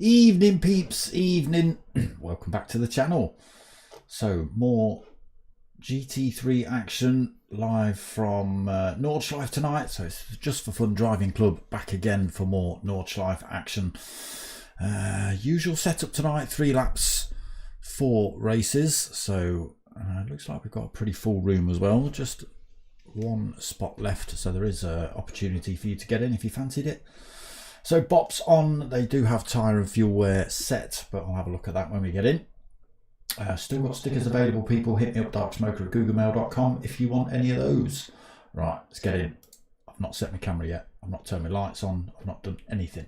Evening peeps, evening. Welcome back to the channel. So more GT3 action live from Nordschleife tonight. So it's Just for Fun Driving Club back again for more Nordschleife action. Usual setup tonight, 3 laps, 4 races. So looks like we've got a pretty full room as well. Just 1 spot left, so there is an opportunity for you to get in if you fancied it. So bops on, they do have tyre and fuel wear set, but I'll have a look at that when we get in. Still got stickers available, people. Hit me up, darksmoker@googlemail.com if you want any of those. Right, let's get in. I've not set my camera yet. I've not turned my lights on. I've not done anything.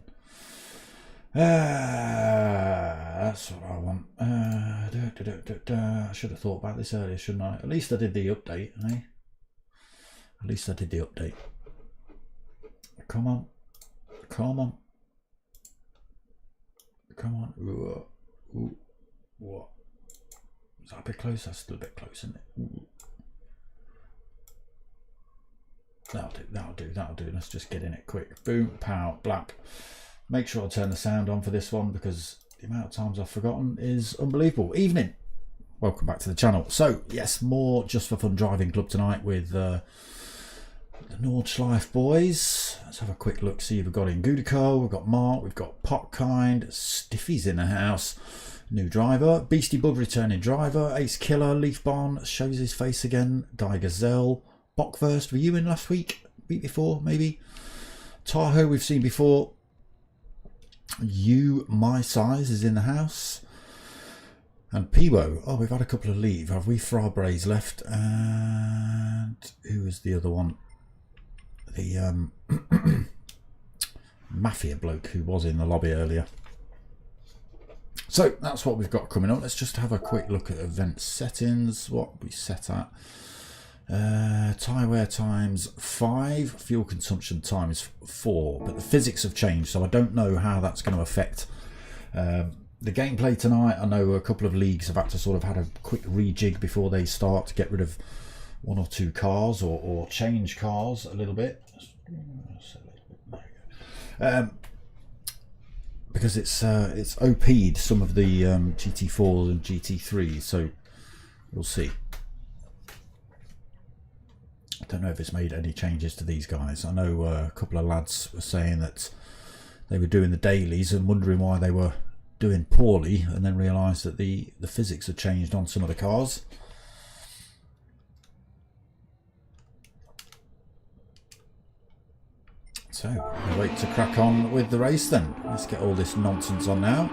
That's what I want. I should have thought about this earlier, shouldn't I? At least I did the update, eh? At least I did the update. Come on. Come on. Come on. Ooh. Ooh. What? Is that a bit close? That's still a bit close, isn't it? Ooh. That'll do. Let's just get in it quick. Boom, pow, blap. Make sure I turn the sound on for this one because the amount of times I've forgotten is unbelievable. Evening. Welcome back to the channel. So, yes, more Just for Fun Driving Club tonight with the Nordschleife boys. Let's have a quick look, see if we've got in Gudico, we've got Mark, we've got Potkind, Stiffy's in the house, new driver, Beastie Bug returning driver, Ace Killer, Leaf Barn shows his face again, Guy Gazelle, Bockverst, were you in last week? Week before, maybe? Tahoe we've seen before. You, My Size is in the house. And Piwo, oh, we've had a couple of leave, have we? Frabrays left, and who was the other one? The Mafia bloke who was in the lobby earlier. So that's what we've got coming up. Let's just have a quick look at event settings, what we set at. Tyre wear times 5, fuel consumption time is 4, but the physics have changed, so I don't know how that's going to affect the gameplay tonight. I know a couple of leagues have had to sort of had a quick rejig before they start to get rid of 1 or 2 cars or change cars a little bit. Because it's OP'd some of the GT4s and GT3s, so we'll see. I don't know if it's made any changes to these guys. I know a couple of lads were saying that they were doing the dailies and wondering why they were doing poorly, and then realised that the physics had changed on some of the cars. So we'll wait to crack on with the race then. Let's get all this nonsense on now.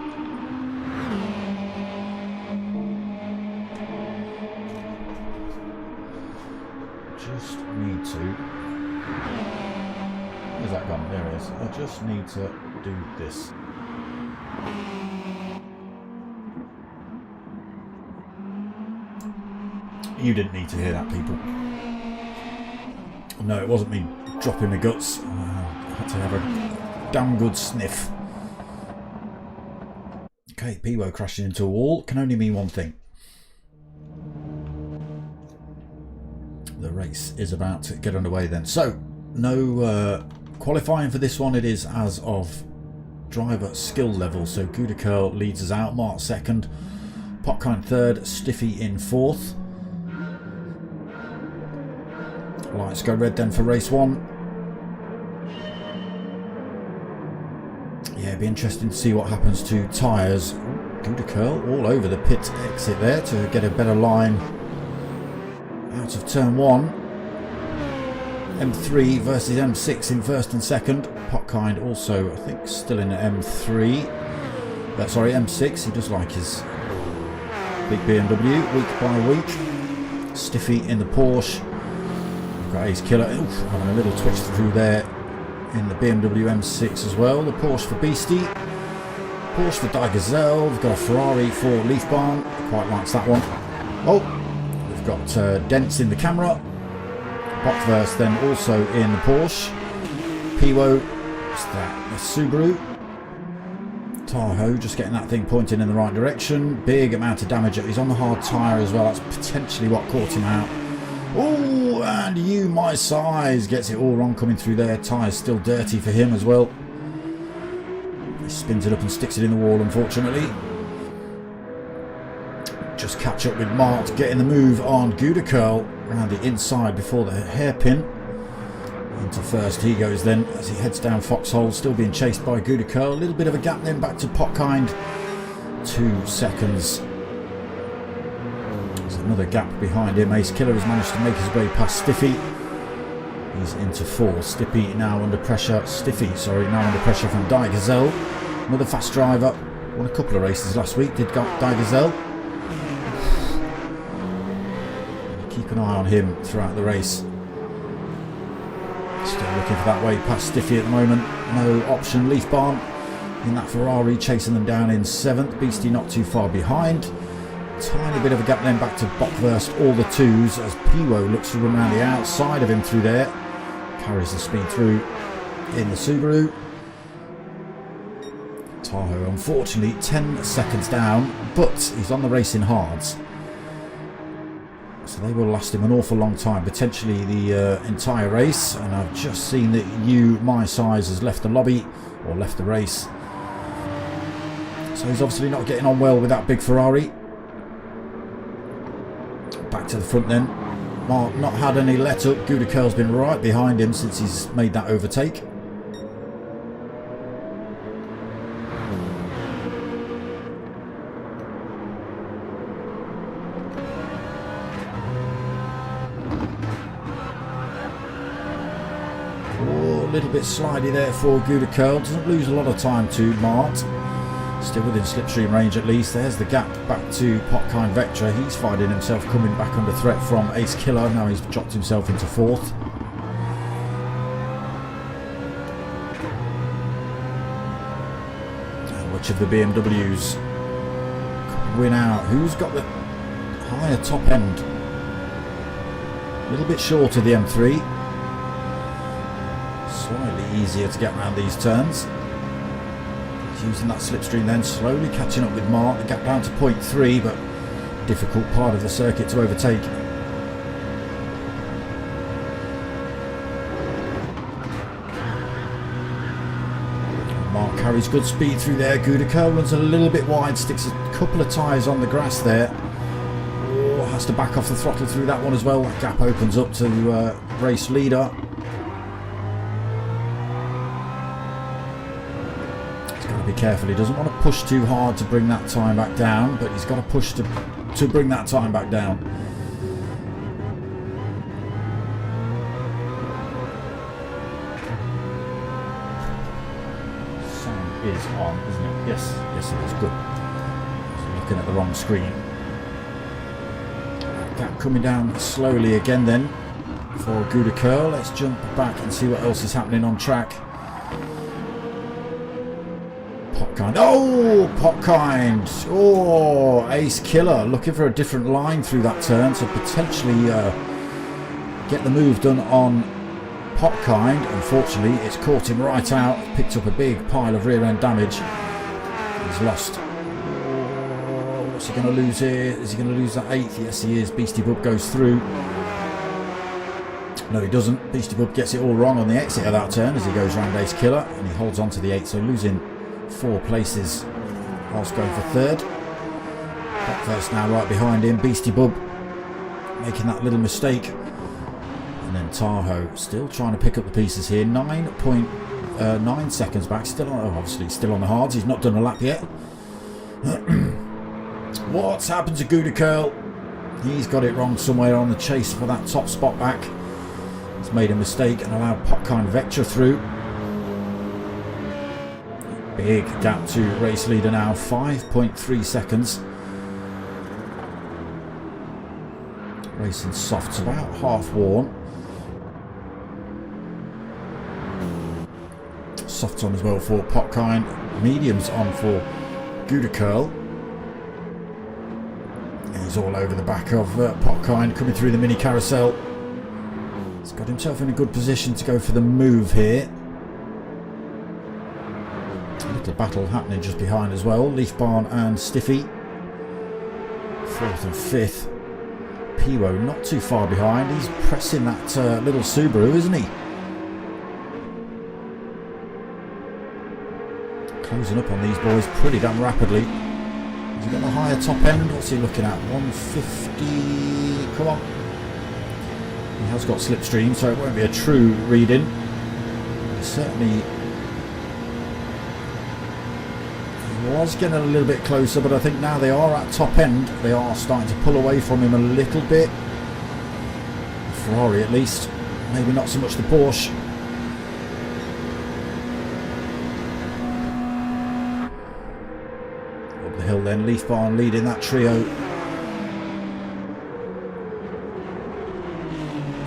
Just need to... Where's that gone? There it is. I just need to do this. You didn't need to hear that, people. No, it wasn't me dropping my guts. I had to have a damn good sniff. Okay, Piwo crashing into a wall can only mean one thing. The race is about to get underway then. So, no qualifying for this one. It is as of driver skill level. So Gudico leads us out, Mark second, Potkind third, Stiffy in fourth. Lights go red then for race 1. Yeah, it'd be interesting to see what happens to tyres. Gudico all over the pit exit there to get a better line out of turn 1. M3 versus M6 in first and second. Potkind also, I think, still in M3. Sorry, M6. He does like his big BMW week by week. Stiffy in the Porsche. We've got Ace Killer. Oof, having a little twitch through there in the BMW M6 as well. The Porsche for Beastie. Porsche for Die Gazelle. We've got a Ferrari for Leafbarn. Quite likes that one. Oh, we've got dents in the camera. Bockhurst then also in the Porsche. Piwo, what's that? The Subaru. Tahoe just getting that thing pointing in the right direction. Big amount of damage. He's on the hard tyre as well. That's potentially what caught him out. Oh, and You My Size gets it all wrong coming through there. Tyre's still dirty for him as well. He spins it up and sticks it in the wall, unfortunately. Just catch up with Mart getting the move on Gouda Curl around the inside before the hairpin. Into first he goes then as he heads down Foxhole, still being chased by Gouda Curl. A little bit of a gap then back to Potkind. 2 seconds. There's another gap behind him. Ace Killer has managed to make his way past Stiffy. He's into 4. Stiffy now under pressure. Now under pressure from Die Gazelle. Another fast driver. Won a couple of races last week, did Die Gazelle. Keep an eye on him throughout the race. Still looking for that way past Stiffy at the moment. No option. Leafbarn in that Ferrari chasing them down in 7th. Beastie not too far behind. Tiny bit of a gap then back to Bockhurst, all the 2s as Piwo looks to run around the outside of him through there. Carries the speed through in the Subaru. Tahoe unfortunately 10 seconds down, but he's on the racing hards. So they will last him an awful long time, potentially the entire race. And I've just seen that You My Size has left the lobby, or left the race. So he's obviously not getting on well with that big Ferrari. Back to the front then. Mark not had any let up. Gouda Curl's been right behind him since he's made that overtake. A little bit slidey there for Gouda Curl. Doesn't lose a lot of time to Mart. Still within slipstream range at least. There's the gap back to Potkind Vectra. He's finding himself coming back under threat from Ace Killer. Now he's dropped himself into 4th. Which of the BMWs could win out? Who's got the higher top end? A little bit short of the M3. Slightly easier to get around these turns. He's using that slipstream then, slowly catching up with Mark. The gap down to 0.3, but difficult part of the circuit to overtake. Mark carries good speed through there. Gouda Curl runs a little bit wide, sticks a couple of tyres on the grass there. Oh, has to back off the throttle through that one as well. That gap opens up to race leader. Be careful, he doesn't want to push too hard to bring that time back down, but he's got to push to bring that time back down. Sound is on, isn't it? Yes, it is. Good. I'm looking at the wrong screen. Gap coming down slowly again then for Gouda Curl. Let's jump back and see what else is happening on track. Oh, Potkind. Oh, Ace Killer looking for a different line through that turn to potentially get the move done on Potkind. Unfortunately, it's caught him right out. Picked up a big pile of rear end damage. He's lost. Oh, what's he going to lose here? Is he going to lose that 8th? Yes, he is. Beastie Bub goes through. No, he doesn't. Beastie Bub gets it all wrong on the exit of that turn as he goes round Ace Killer, and he holds on to the 8th, so losing 4 places whilst going for 3rd. Bockhurst now right behind him. Beastie Bub making that little mistake. And then Tahoe still trying to pick up the pieces here. 9.9 seconds back. Still on, obviously still on the hards. He's not done a lap yet. What's happened to Gouda Curl? He's got it wrong somewhere on the chase for that top spot back. He's made a mistake and allowed Potkind Vectra through. Big gap to race leader now, 5.3 seconds. Racing softs about half worn. Softs on as well for Potkind. Mediums on for Gudacurl. He's all over the back of Potkind coming through the mini carousel. He's got himself in a good position to go for the move here. A little battle happening just behind as well. Leaf Barn and Stiffy. 4th and 5th. Piwo not too far behind. He's pressing that little Subaru, isn't he? Closing up on these boys pretty damn rapidly. Has he got a higher top end? What's he looking at? 150. Come on. He has got slipstream, so it won't be a true reading. He certainly was getting a little bit closer, but I think now they are at top end. They are starting to pull away from him a little bit. The Ferrari at least. Maybe not so much the Porsche. Up the hill then, Leaf Barn leading that trio.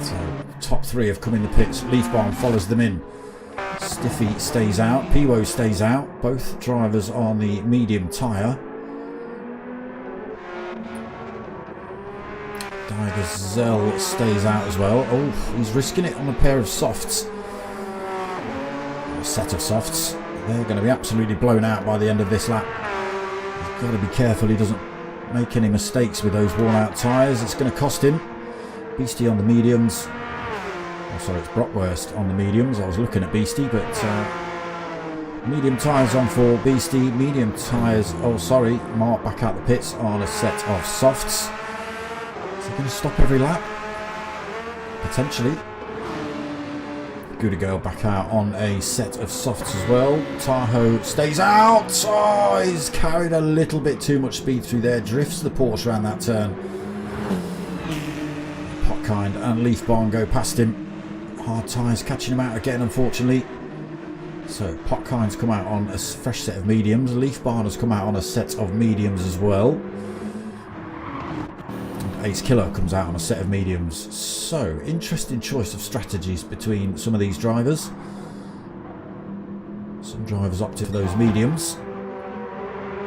So top 3 have come in the pits. Leaf Barn follows them in. Stiffy stays out, Piwo stays out, both drivers on the medium tyre. Gazelle stays out as well. Oh, he's risking it on a pair of softs. A set of softs. They're going to be absolutely blown out by the end of this lap. He's got to be careful he doesn't make any mistakes with those worn out tyres. It's going to cost him. Beastie on the mediums. Sorry, it's Brockwurst on the mediums. I was looking at Beastie, but medium tyres on for Beastie. Medium tyres, oh sorry, Mark back out the pits on a set of softs. Is he going to stop every lap? Potentially. Good girl back out on a set of softs as well. Tahoe stays out. Oh, he's carried a little bit too much speed through there. Drifts the Porsche around that turn. Potkind and Leaf Barn go past him. Hard tyres catching him out again, unfortunately. So Potkind's come out on a fresh set of mediums. Leaf Barn has come out on a set of mediums as well. And Ace Killer comes out on a set of mediums. So interesting choice of strategies between some of these drivers. Some drivers opted for those mediums.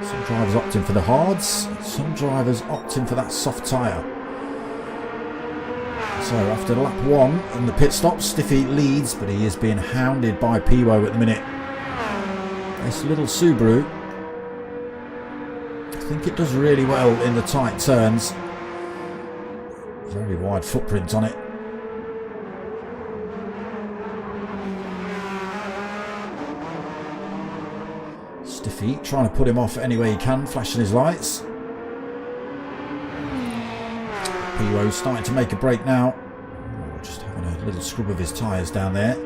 Some drivers opting for the hards. Some drivers opting for that soft tyre. So after lap 1 and the pit stop, Stiffy leads, but he is being hounded by Piwo at the minute. This little Subaru, I think it does really well in the tight turns. Very wide footprint on it. Stiffy trying to put him off any way he can, flashing his lights. Piwo starting to make a break now. Oh, just having a little scrub of his tyres down there.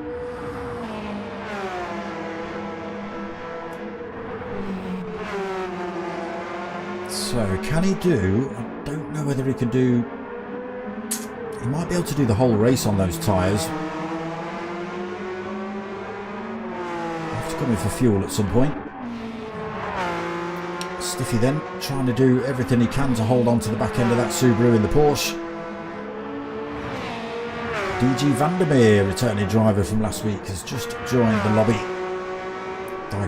So can he do, I don't know whether he can do, he might be able to do the whole race on those tyres. I'll have to come in for fuel at some point. Stiffy then trying to do everything he can to hold on to the back end of that Subaru in the Porsche. DG Vandermeer, returning driver from last week, has just joined the lobby.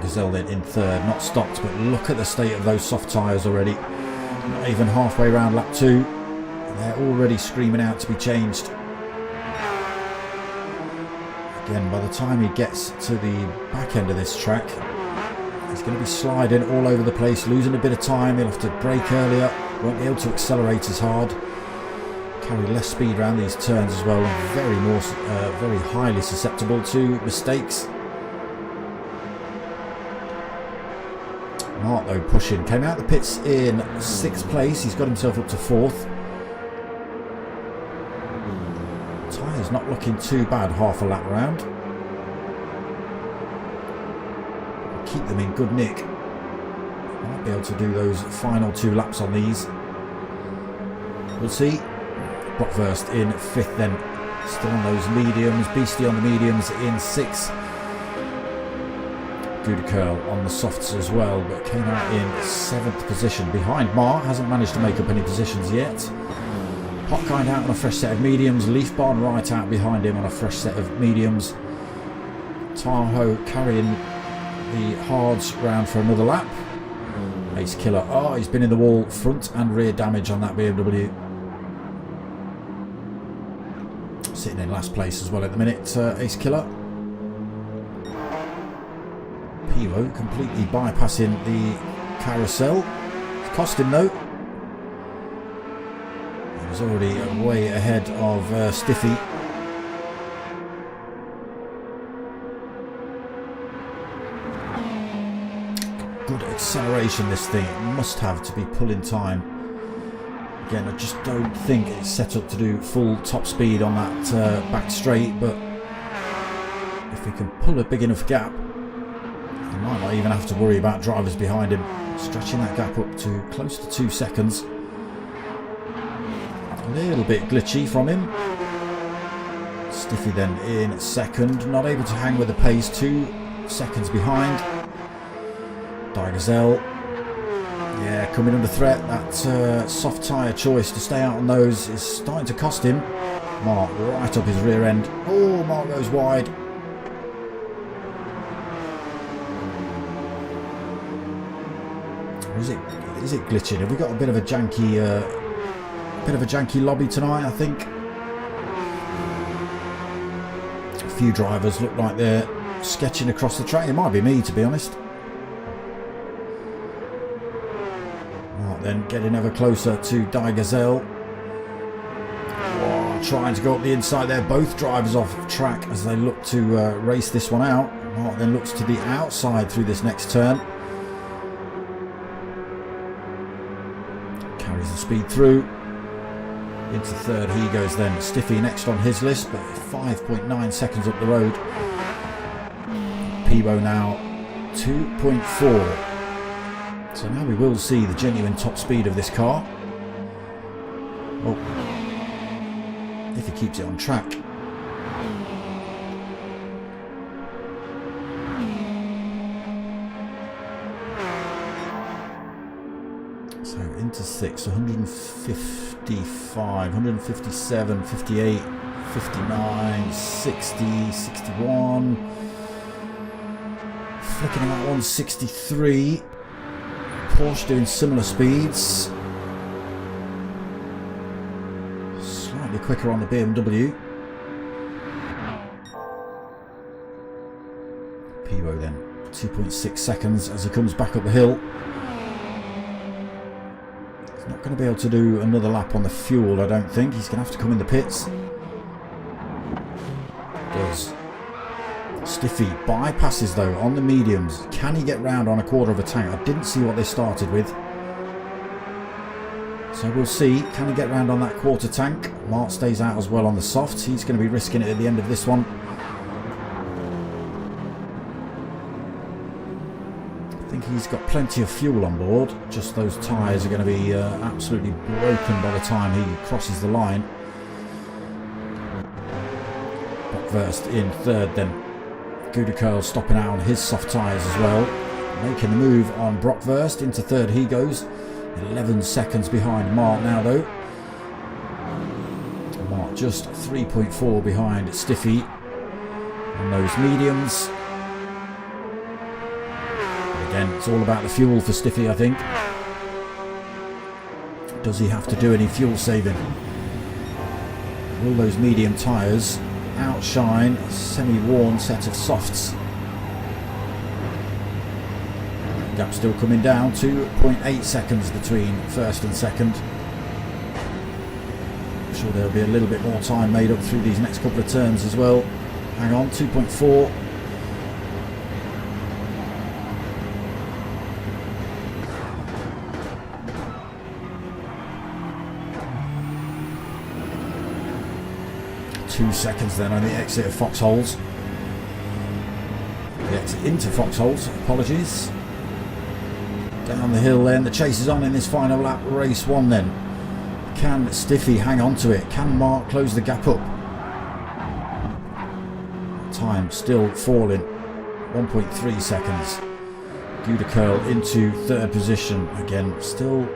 Gazelle then in 3rd, not stopped, but look at the state of those soft tyres already. Not even halfway around lap 2, and they're already screaming out to be changed. Again, by the time he gets to the back end of this track, he's going to be sliding all over the place, losing a bit of time. He'll have to brake earlier, won't be able to accelerate as hard. Carry less speed around these turns as well, and very highly susceptible to mistakes. Mark though pushing, came out the pits in 6th place. He's got himself up to 4th. Tyres not looking too bad half a lap round. Keep them in good nick. Might be able to do those final 2 laps on these. We'll see. Brockwurst in 5th then. Still on those mediums. Beastie on the mediums in 6th. Good curl on the softs as well, but came out in 7th position behind Mark. Hasn't managed to make up any positions yet. Hot Kind out on a fresh set of mediums. Leaf Barn right out behind him on a fresh set of mediums. Tahoe carrying the hards round for another lap. Ace Killer, oh, he's been in the wall, front and rear damage on that BMW. Sitting in last place as well at the minute, Ace Killer. Pivo completely bypassing the carousel. It's cost him though. He was already way ahead of Stiffy. Good acceleration this thing, it must have to be pulling time. Again, I just don't think it's set up to do full top speed on that back straight, but if we can pull a big enough gap, he might not even have to worry about drivers behind him. Stretching that gap up to close to 2 seconds. A little bit glitchy from him. Stiffy then in 2nd, not able to hang with the pace, 2 seconds behind. Gazelle, yeah, coming under threat. That soft tyre choice to stay out on those is starting to cost him. Mark right up his rear end. Oh, Mark goes wide. Or is it glitching? Have we got a bit of a janky lobby tonight? I think a few drivers look like they're sketching across the track. It might be me, to be honest. Then getting ever closer to Gazelle. Oh, trying to go up the inside there. Both drivers off track as they look to race this one out. Mark then looks to the outside through this next turn. Carries the speed through. Into 3rd he goes then. Stiffy next on his list, but 5.9 seconds up the road. Pivo now 2.4. So now we will see the genuine top speed of this car. Oh, if he keeps it on track. So into 6, 155, 157, 58, 59, 60, 61. Flicking about 163. Porsche doing similar speeds. Slightly quicker on the BMW. Pivo then 2.6 seconds as he comes back up the hill. He's not going to be able to do another lap on the fuel, I don't think. He's going to have to come in the pits. Does. Stiffy bypasses though on the mediums. Can he get round on a quarter of a tank? I didn't see what they started with, so we'll see. Can he get round on that quarter tank? Mark stays out as well on the softs. He's going to be risking it at the end of this one. I think he's got plenty of fuel on board, just those tyres are going to be absolutely broken by the time he crosses the line. Brockverst in 3rd then. Curl stopping out on his soft tyres as well. Making the move on Brockverst. Into 3rd he goes. 11 seconds behind Mark now though. Mark just 3.4 behind Stiffy on those mediums. But again, it's all about the fuel for Stiffy, I think. Does he have to do any fuel saving? Will those medium tyres outshine a semi-worn set of softs? Gap still coming down, 2.8 seconds between 1st and 2nd. I'm sure there'll be a little bit more time made up through these next couple of turns as well. Hang on, 2.4. Seconds then on the exit of Foxholes. The exit into Foxholes, apologies. Down the hill then, the chase is on in this final lap, race 1 then. Can Stiffy hang on to it? Can Mark close the gap up? Time still falling, 1.3 seconds. Gudicurl into third position. Again, still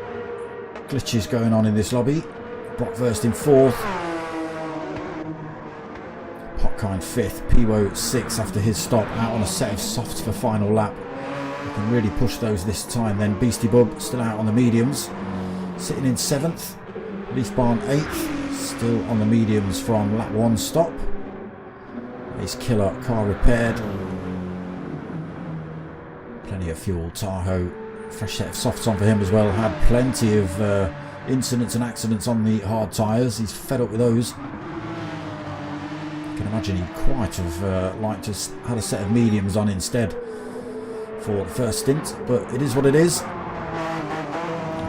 glitches going on in this lobby. Brockhurst in fourth. Potkind fifth. Piwo sixth after his stop, out on a set of softs for final lap. You can really push those this time then. Beastie Bub still out on the mediums, sitting in seventh. Leaf Barn eighth, still on the mediums from lap one stop. Ace Killer, car repaired. Plenty of fuel. Tahoe, fresh set of softs on for him as well. Had plenty of incidents and accidents on the hard tyres. He's fed up with those. I can imagine he'd quite have liked to have had a set of mediums on instead for the first stint, but it is what it is.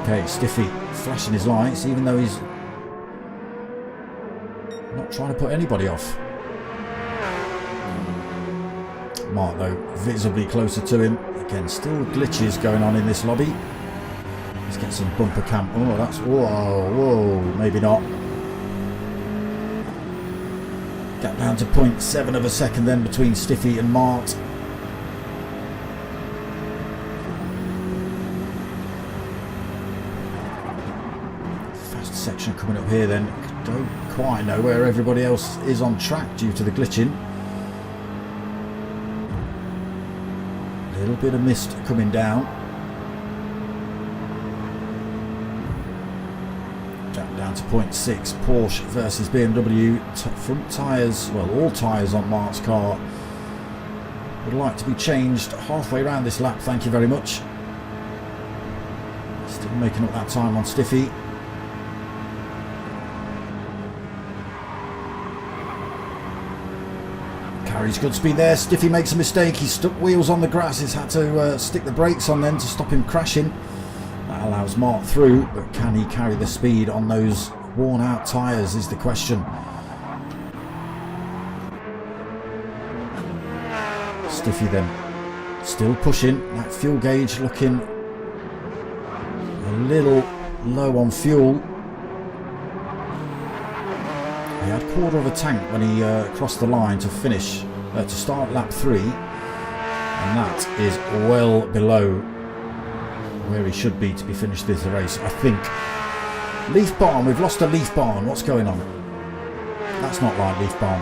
Okay, Stiffy flashing his lights, even though he's not trying to put anybody off. Mark, though, visibly closer to him. Again, still glitches going on in this lobby. Let's get some bumper cam. Oh, that's... Whoa, maybe not. Gap down to 0.7 of a second then between Stiffy and Mart. Fast section coming up here then. Don't quite know where everybody else is on track due to the glitching. A little bit of mist coming down. Down to 0.6. Porsche versus BMW. Front tyres, well, all tyres on Mark's car would like to be changed halfway around this lap, thank you very much. Still making up that time on Stiffy. Carries good speed there. Stiffy makes a mistake. He stuck wheels on the grass. He's had to stick the brakes on then to stop him crashing. That allows Mark through, but can he carry the speed on those worn out tyres is the question. Stiffy then still pushing. That fuel gauge looking a little low on fuel. He had a quarter of a tank when he crossed the line to finish, to start lap 3, and that is well below where he should be to be finished this race, I think. Leaf Barn, we've lost a Leaf Barn. What's going on? That's not like Leaf Barn.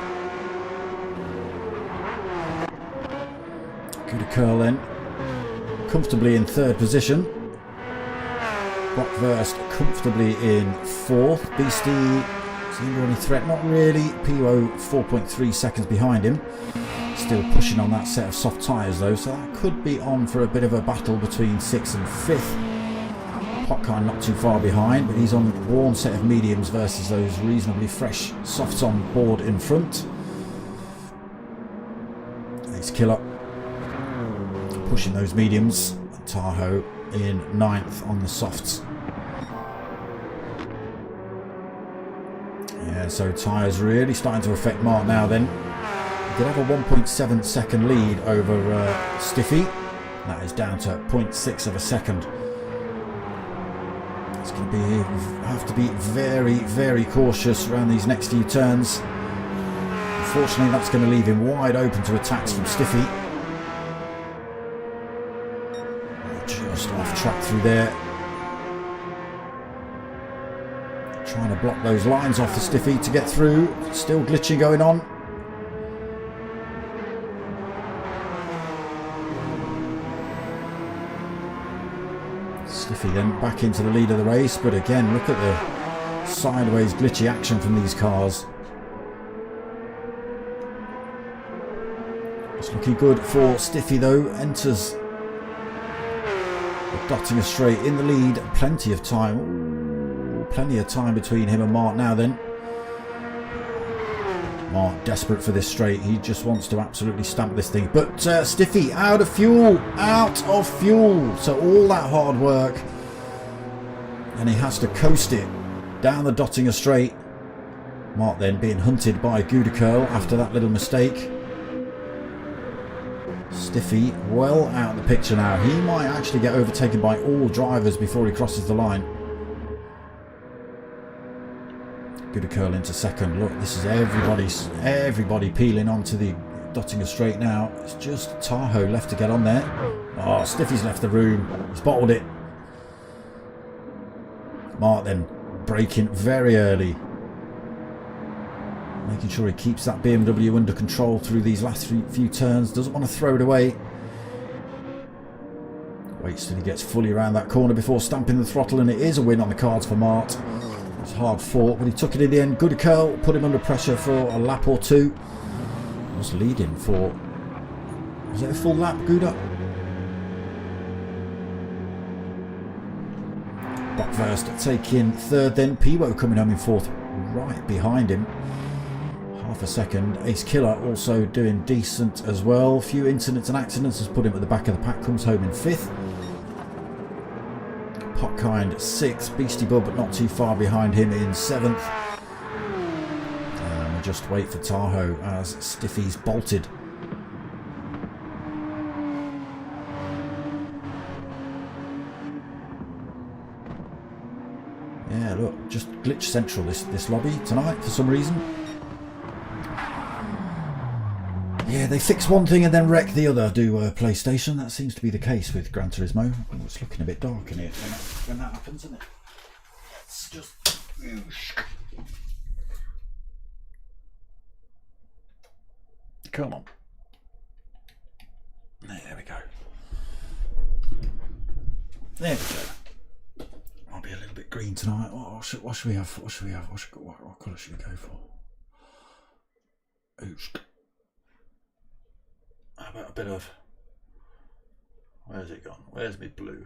Gudicurl then, comfortably in third position. Brockhurst comfortably in fourth. Beastie, is he under any threat? Not really. Piwo 4.3 seconds behind him. Still pushing on that set of soft tyres though, so that could be on for a bit of a battle between 6th and 5th. Potkind not too far behind, but he's on a worn set of mediums versus those reasonably fresh softs on board in front. Ace Killer pushing those mediums. Tahoe in 9th on the softs. Yeah, so tyres really starting to affect Mark now then. He did have a 1.7 second lead over Stiffy. That is down to 0.6 of a second. It's going to have to be very, very cautious around these next few turns. Unfortunately, that's going to leave him wide open to attacks from Stiffy. Just off track through there. Trying to block those lines off for Stiffy to get through. Still glitching going on. Stiffy then back into the lead of the race, but again, look at the sideways glitchy action from these cars. It's looking good for Stiffy though. Enters the Dottinger straight in the lead. Plenty of time. Ooh, plenty of time between him and Mark now then. Mark desperate for this straight. He just wants to absolutely stamp this thing. But Stiffy out of fuel. Out of fuel. So all that hard work. And he has to coast it down the Dottinger straight. Mark then being hunted by Gudicurl after that little mistake. Stiffy well out of the picture now. He might actually get overtaken by all drivers before he crosses the line. Gudicurl into second. Look, this is everybody peeling onto the dotting a straight now. It's just Tahoe left to get on there. Oh, Stiffy's left the room. He's bottled it. Mark then braking very early. Making sure he keeps that BMW under control through these last few turns. Doesn't want to throw it away. Waits till he gets fully around that corner before stamping the throttle, and it is a win on the cards for Mart. It's hard fought, but he took it in the end. Good curl, put him under pressure for a lap or two. Was leading for... Was it a full lap, Gouda? Bockhurst taking third then. Piwo coming home in fourth, right behind him. Half a second. Ace Killer also doing decent as well. Few incidents and accidents has put him at the back of the pack. Comes home in fifth. Potkind sixth. Beastie Bub but not too far behind him in seventh. And we just wait for Tahoe as Stiffy's bolted. Yeah, look, just glitch central this lobby tonight for some reason. Yeah, they fix one thing and then wreck the other, do PlayStation. That seems to be the case with Gran Turismo. Oh, it's looking a bit dark in here when that happens, isn't it? It's just... Come on. There we go. There we go. I'll be a little bit green tonight. What should we have? What colour should we go for? Oosh. How about a bit of... Where's it gone? Where's my blue?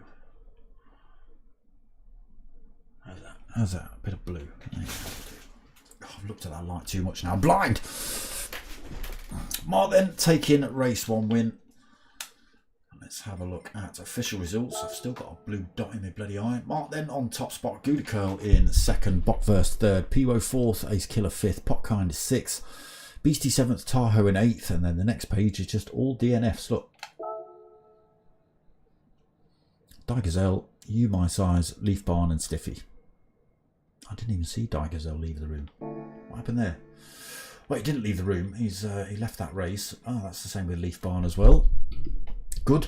How's that? How's that? A bit of blue. Oh, I've looked at that light too much now. I'm blind! Mark then taking race one win. Let's have a look at official results. I've still got a blue dot in my bloody eye. Mark then on top spot. Gouda Curl in second. Bockhurst third. Piwo fourth. Ace Killer fifth. Potkind is sixth. Beastie 7th, Tahoe in 8th, and then the next page is just all DNFs. Look. Digazelle, You My Size, Leaf Barn and Stiffy. I didn't even see Digazelle leave the room. What happened there? Well, he didn't leave the room. He left that race. Oh, that's the same with Leaf Barn as well. Good.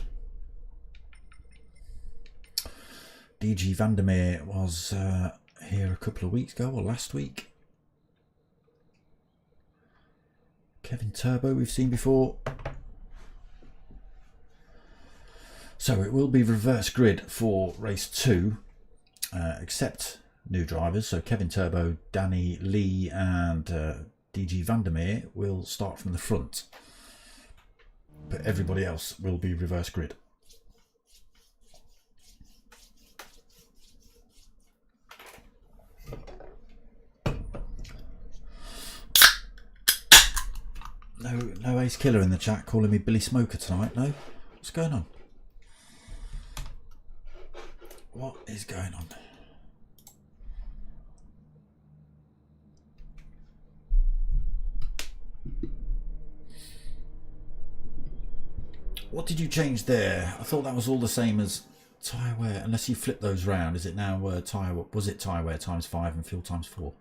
DG Vandermeer was here a couple of weeks ago, or last week. Kevin Turbo we've seen before. So it will be reverse grid for race 2, except new drivers. So Kevin Turbo, Danny Lee and DG Vandermeer will start from the front. But everybody else will be reverse grid. No Ace Killer in the chat calling me Billy Smoker tonight, no? What's going on? What is going on? What did you change there? I thought that was all the same as tyre wear, unless you flip those round. Is it now tyre, was it tyre wear times 5 and fuel times 4?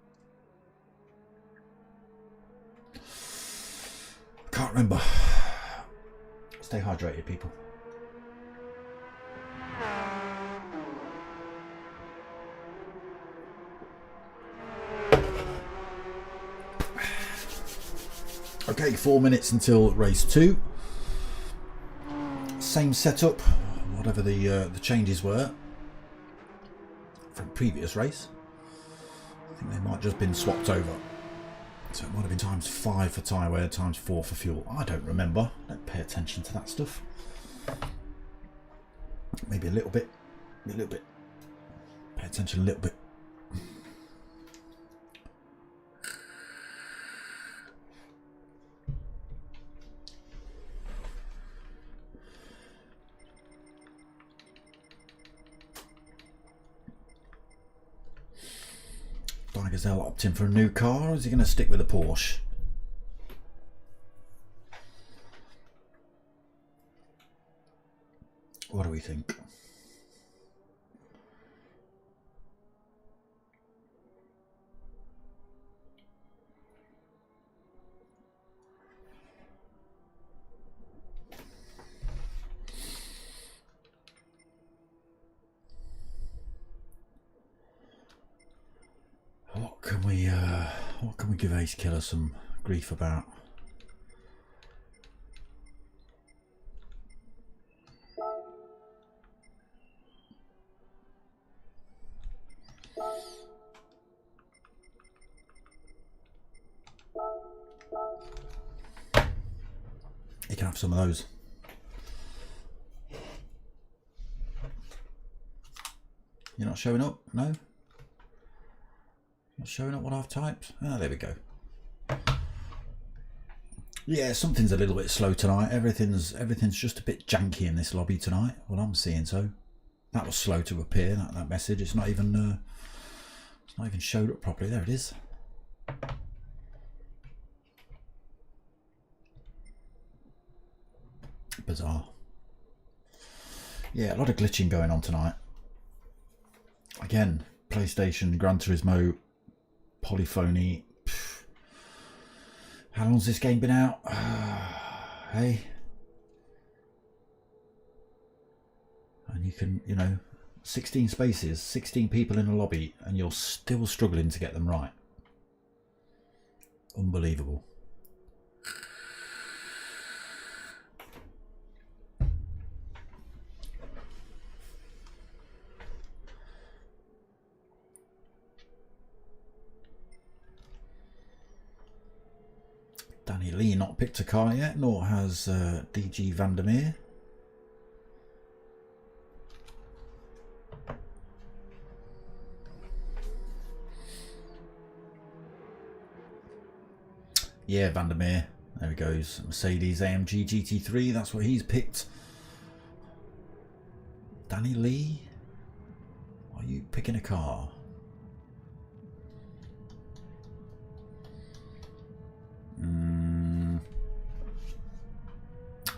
Can't remember. Stay hydrated, people. Okay, 4 minutes until race 2. Same setup, whatever the changes were from previous race. I think they might just been swapped over. So it might have been times 5 for tyre wear, times 4 for fuel. I don't remember. Don't pay attention to that stuff. Maybe a little bit. A little bit. Pay attention a little bit. Digazelle opting for a new car, or is he going to stick with a Porsche? What do we think? what can we give Ace Killer some grief about? You can have some of those. You're not showing up? No? Not showing up what I've typed? Ah, there we go. Yeah, something's a little bit slow tonight. Everything's just a bit janky in this lobby tonight. Well, I'm seeing so. That was slow to appear, that message. It's not even showed up properly. There it is. Bizarre. Yeah, a lot of glitching going on tonight. Again, PlayStation, Gran Turismo, polyphony. Pff. How long's this game been out? Hey. And you can, 16 spaces, 16 people in a lobby, and you're still struggling to get them right. Unbelievable. Danny Lee not picked a car yet, nor has DG Vandermeer. Yeah, Vandermeer. There he goes. Mercedes AMG GT3. That's what he's picked. Danny Lee, are you picking a car? I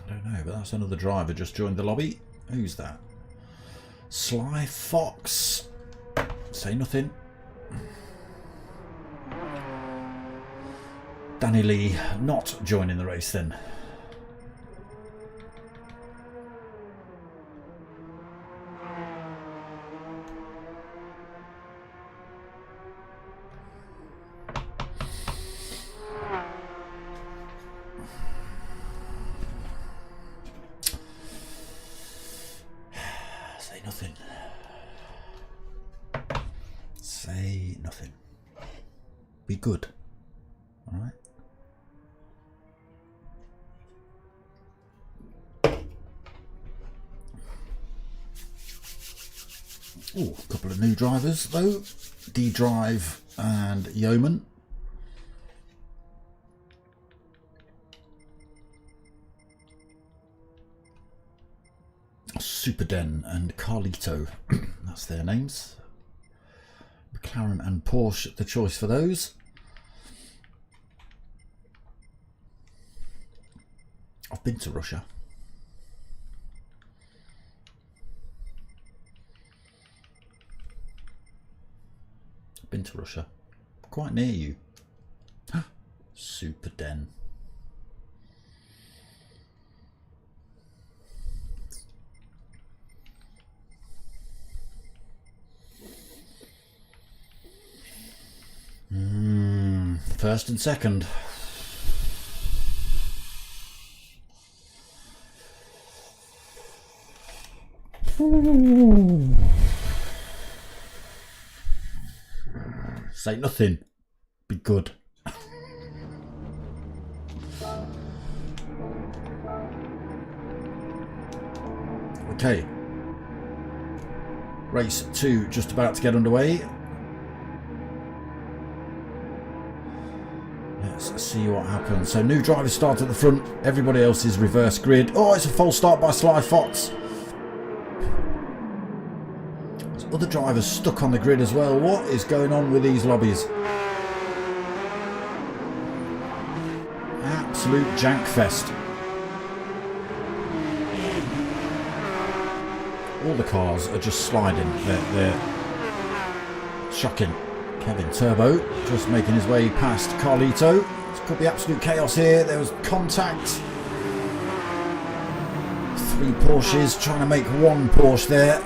don't know, but that's another driver just joined the lobby. Who's that? Sly Fox. Say nothing. Danny Lee not joining the race then. Say nothing. Say nothing. Be good. All right. Oh, a couple of new drivers though. D-Drive and Yeoman. Superden and Carlito. That's their names. McLaren and Porsche, the choice for those. I've been to Russia. Been to Russia, quite near you. Superden. First and second. Say nothing. Be good. Okay. Race 2 just about to get underway. Let's see what happens. So new drivers start at the front. Everybody else is reverse grid. Oh, it's a false start by Sly Fox. Other drivers stuck on the grid as well. What is going on with these lobbies? Absolute jank fest. All the cars are just sliding. They're shocking. Kevin Turbo just making his way past Carlito. This could be absolute chaos here. There was contact. 3 Porsches trying to make one Porsche there.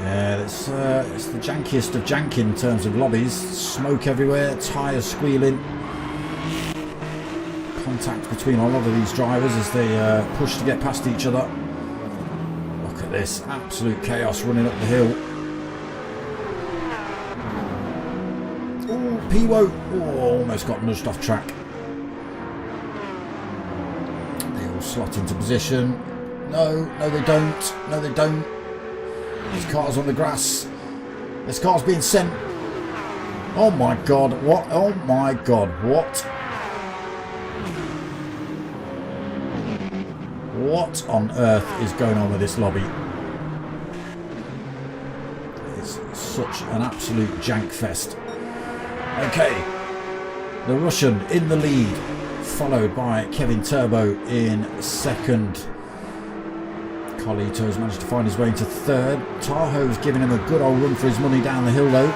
Yeah, it's the jankiest of jank in terms of lobbies. Smoke everywhere, tyres squealing. Contact between a lot of these drivers as they push to get past each other. Look at this, absolute chaos running up the hill. Oh, Piwo! Oh, almost got nudged off track. They all slot into position. No, they don't. No, they don't. There's cars on the grass. There's cars being sent. Oh my god, what? Oh my god, what? What on earth is going on with this lobby? It's such an absolute jank fest. Okay, the Russian in the lead, followed by Kevin Turbo in second. Carlito's managed to find his way into third. Tahoe's giving him a good old run for his money down the hill though.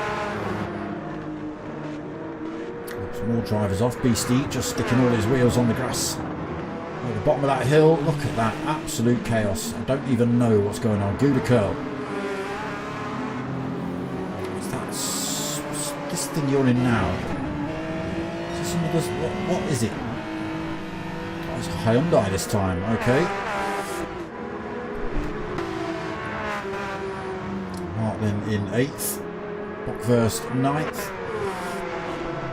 Some more drivers off. Beastie just sticking all his wheels on the grass. At the bottom of that hill, look at that. Absolute chaos. I don't even know what's going on. Gouda curl. Is that this thing you're in now? Is this some of this, what is it? Oh, it's a Hyundai this time. Okay. Martin in 8th, Bockhurst 9th,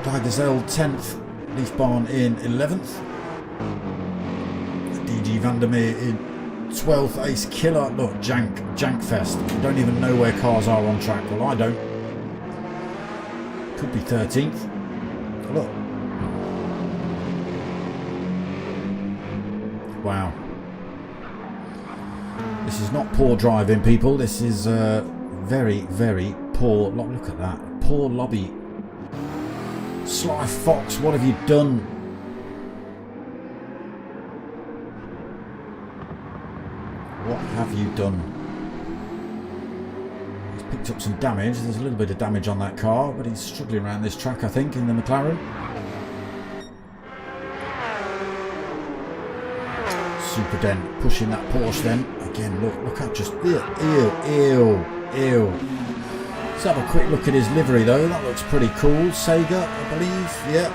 Geigerzell 10th, Leafbarn in 11th, DG Vandermeer in 12th, Ace Killer. Look, jank fest. I don't even know where cars are on track. Well, I don't. Could be 13th. Look. Wow. This is not poor driving, people. This is very, very poor. Look at that. Poor lobby. Sly Fox, what have you done? What have you done? He's picked up some damage. There's a little bit of damage on that car, but he's struggling around this track, I think, in the McLaren. Super Dent pushing that Porsche then. Again, look at just... Ew. Let's have a quick look at his livery though. That looks pretty cool. Sega, I believe. Yeah.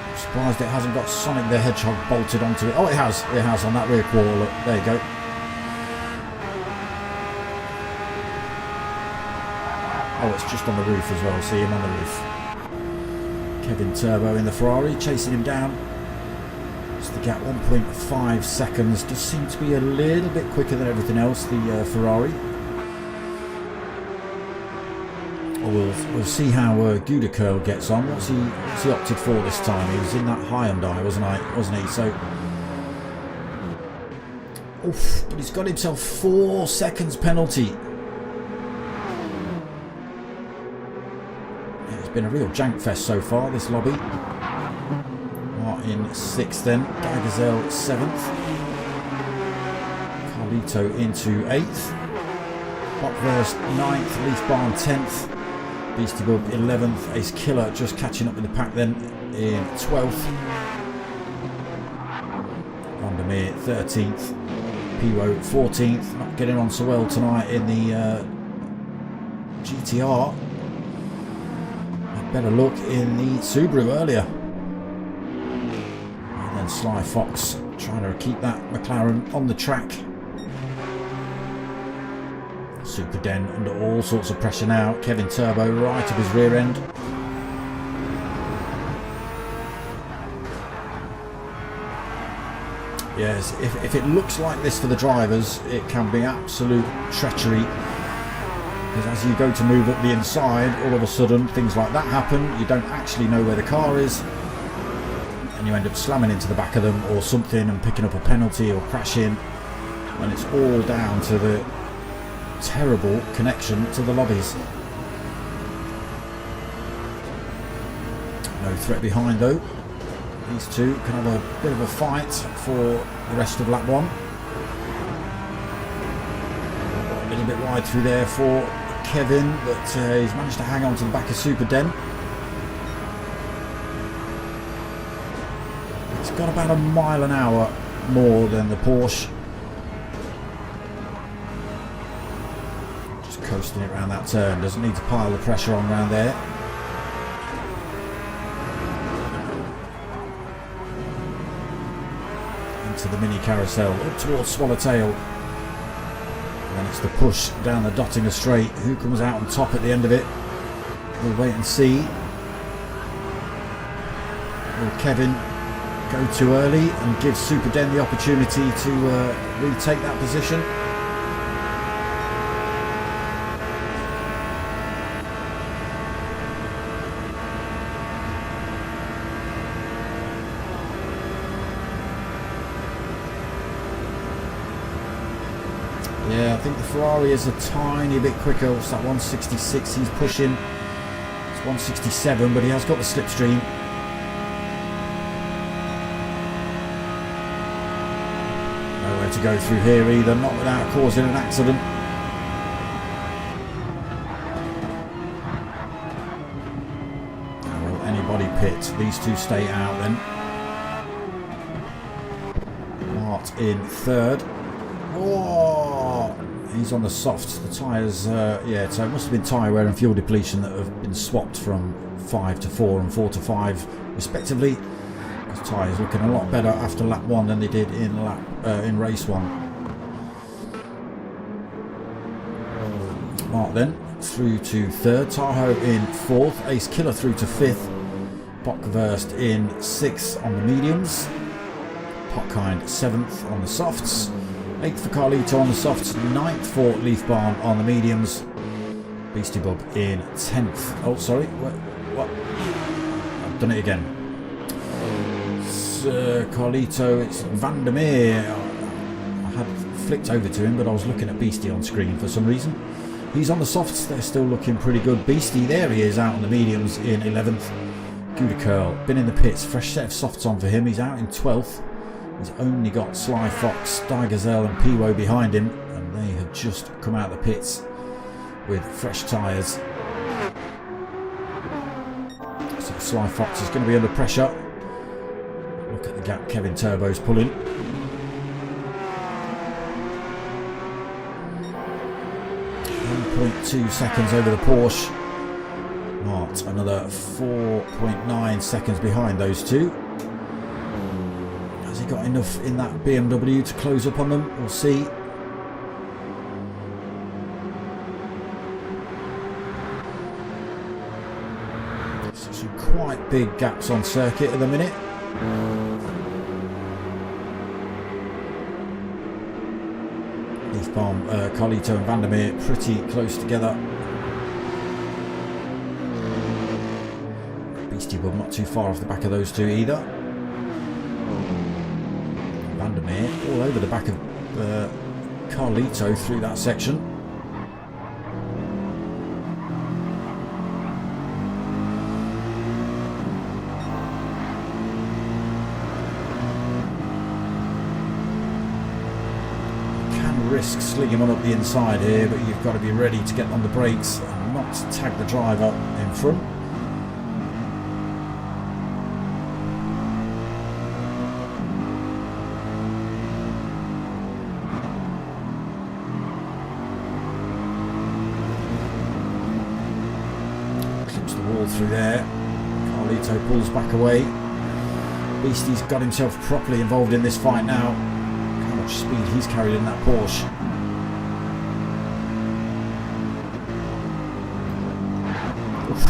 I'm surprised it hasn't got Sonic the Hedgehog bolted onto it. Oh, it has. It has on that rear quarter. Look, there you go. Oh, it's just on the roof as well. See him on the roof. Kevin Turbo in the Ferrari, chasing him down. The gap 1.5 seconds does seem to be a little bit quicker than everything else, the Ferrari. We'll see how Gouda curl gets on. What's he opted for this time? He was in that Hyundai, wasn't he? So, oof, but he's got himself 4 seconds penalty. Yeah, it's been a real jank fest so far, this lobby. In 6th then, Geigerzell 7th, Carlito into 8th, Bockhurst 9th, Leafbarn 10th, Beastie Bub 11th, Ace Killer just catching up with the pack then in 12th, Vandermeer 13th, Piwo 14th, not getting on so well tonight in the GTR. Had better look in the Subaru earlier. Sly Fox trying to keep that McLaren on the track. Super Den under all sorts of pressure now. Kevin Turbo right up his rear end. Yes, if it looks like this for the drivers, it can be absolute treachery. Because as you go to move up the inside, all of a sudden things like that happen. You don't actually know where the car is. And you end up slamming into the back of them or something and picking up a penalty or crashing, and it's all down to the terrible connection to the lobbies. No threat behind though. These two can have a bit of a fight for the rest of lap 1. A little bit wide through there for Kevin, but he's managed to hang on to the back of Super Den. Got about a mile an hour more than the Porsche. coasting it around that turn. Doesn't need to pile the pressure on around there. Into the mini carousel, up towards Swallowtail. And then it's the push down the Dottinger straight. Who comes out on top at the end of it? We'll wait and see. Will Kevin go too early and give Super Den the opportunity to retake that position? Yeah, I think the Ferrari is a tiny bit quicker. It's that 166 he's pushing. It's 167, but he has got the slipstream. Nowhere to go through here either, not without causing an accident. Now, will anybody pit? These two stay out then. Mart in third. Oh, he's on the softs. The tyres, yeah, so it must have been tyre wear and fuel depletion that have been swapped from 5 to 4 and 4 to 5 respectively. The tyres looking a lot better after lap 1 than they did in race 1. Mark then through to third, Tahoe in fourth, Ace Killer through to fifth, Bockhurst in sixth on the mediums, Potkind seventh on the softs. 8th for Carlito on the softs, 9th for Leaf Balm on the mediums, Beastie Bub in 10th. Oh, sorry, what? I've done it again. It's Carlito, it's Vandermeer. I had flicked over to him, but I was looking at Beastie on screen for some reason. He's on the softs, they're still looking pretty good. Beastie, there he is, out on the mediums in 11th. Gouda Curl, been in the pits, fresh set of softs on for him, he's out in 12th. He's only got Sly Fox, Gazelle and Piwo behind him, and they have just come out of the pits with fresh tyres. So Sly Fox is going to be under pressure. Look at the gap Kevin Turbo's pulling. 1.2 seconds over the Porsche. Mart another 4.9 seconds behind those two. Has he got enough in that BMW to close up on them? We'll see. So some quite big gaps on circuit at the minute. Leaf Balm, Carlito and Vandermeer pretty close together. Beastie Bub not too far off the back of those two either. Vandermeer all over the back of Carlito through that section. You can risk slinging one up the inside here, but you've got to be ready to get on the brakes and not tag the driver in front. Through there, Carlito pulls back away. Beastie's got himself properly involved in this fight now. How much speed he's carried in that Porsche. Oof.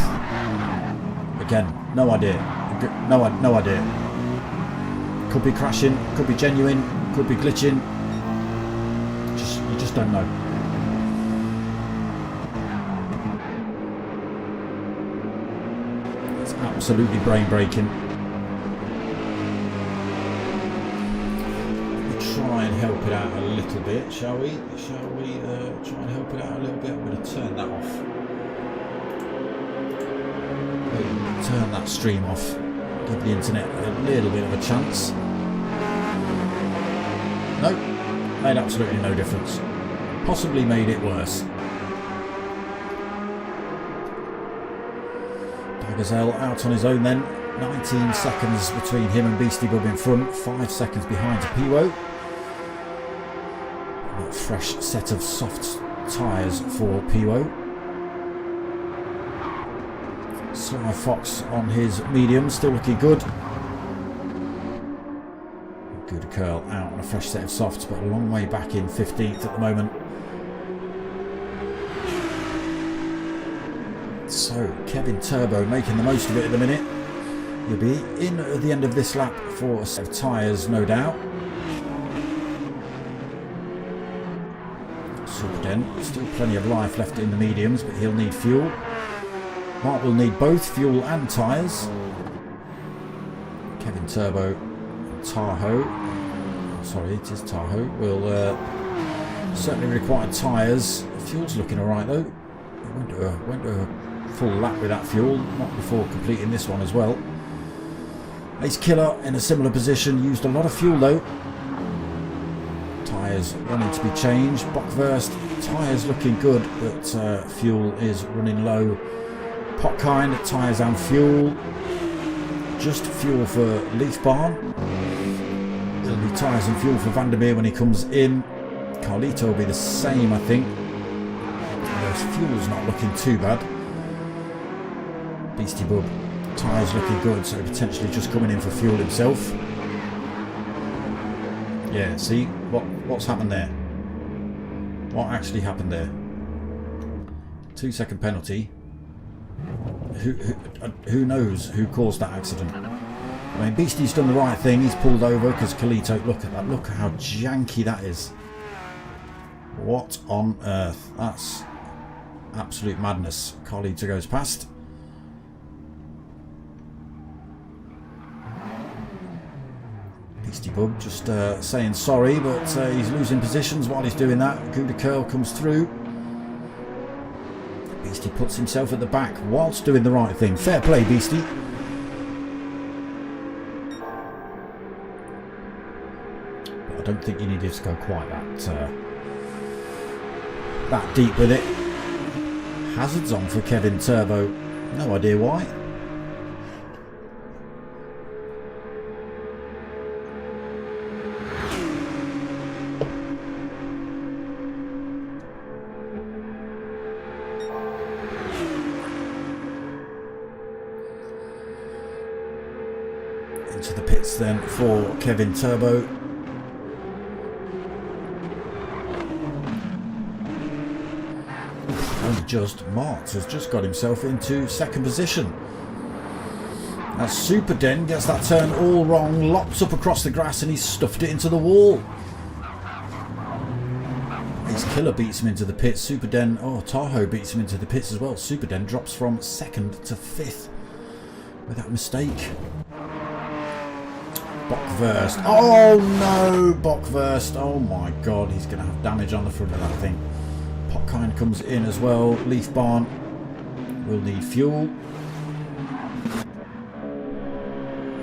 Again, no idea. No idea. Could be crashing, could be genuine, could be glitching. You just don't know. Absolutely brain breaking. We'll try and help it out a little bit, shall we? Shall we try and help it out a little bit? I'm going to turn that off. Turn that stream off. Give the internet a little bit of a chance. Nope, made absolutely no difference. Possibly made it worse. Gazelle out on his own then, 19 seconds between him and Beastie Bub in front, 5 seconds behind to Piwo. That fresh set of softs tyres for Piwo. Sly Fox on his medium, still looking good. Good curl out on a fresh set of softs, but a long way back in 15th at the moment. So Kevin Turbo making the most of it at the minute. He'll be in at the end of this lap for a set of tyres, no doubt. Superden, still plenty of life left in the mediums, but he'll need fuel. Mark will need both fuel and tyres. Kevin Turbo and Tahoe, sorry, it is Tahoe, will certainly require tyres. Fuel's looking alright though. Went to a full lap with that fuel, not before completing this one as well. Ace Killer in a similar position, used a lot of fuel though. Tyres running to be changed. Bockwurst, tyres looking good, but fuel is running low. Potkind, tyres and fuel. Just fuel for Leaf Barn. There'll be tyres and fuel for Vandermeer when he comes in. Carlito will be the same, I think. His fuel's not looking too bad. Beastie Bub, tyres looking good, so potentially just coming in for fuel himself. Yeah, see what's happened there? What actually happened there? 2-second penalty. Who knows who caused that accident? I mean, Beastie's done the right thing. He's pulled over because Carlito. Look at that. Look at how janky that is. What on earth? That's absolute madness. Carlito goes past. Beastie Bub just saying sorry, but he's losing positions while he's doing that. Gouda Curl comes through. Beastie puts himself at the back whilst doing the right thing. Fair play, Beastie. But I don't think you needed to go quite that deep with it. Hazards on for Kevin Turbo. No idea why. Into the pits then for Kevin Turbo. Only just Mart has just got himself into second position. As Superden gets that turn all wrong, lops up across the grass and he's stuffed it into the wall. Ace Killer beats him into the pits. Superden, Tahoe beats him into the pits as well. Superden drops from 2nd to 5th with that mistake. Bockwurst. Oh no, Bockwurst. Oh my god, he's going to have damage on the front of that thing. Potkind comes in as well. Leaf Barn will need fuel.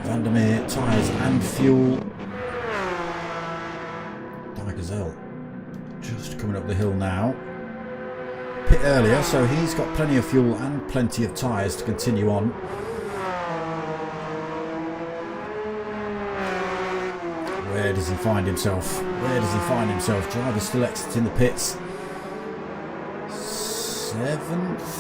Vandermeer, tyres and fuel. Gazelle just coming up the hill now. Pit earlier, so he's got plenty of fuel and plenty of tyres to continue on. Where does he find himself? Where does he find himself? Driver still exiting the pits. 7th.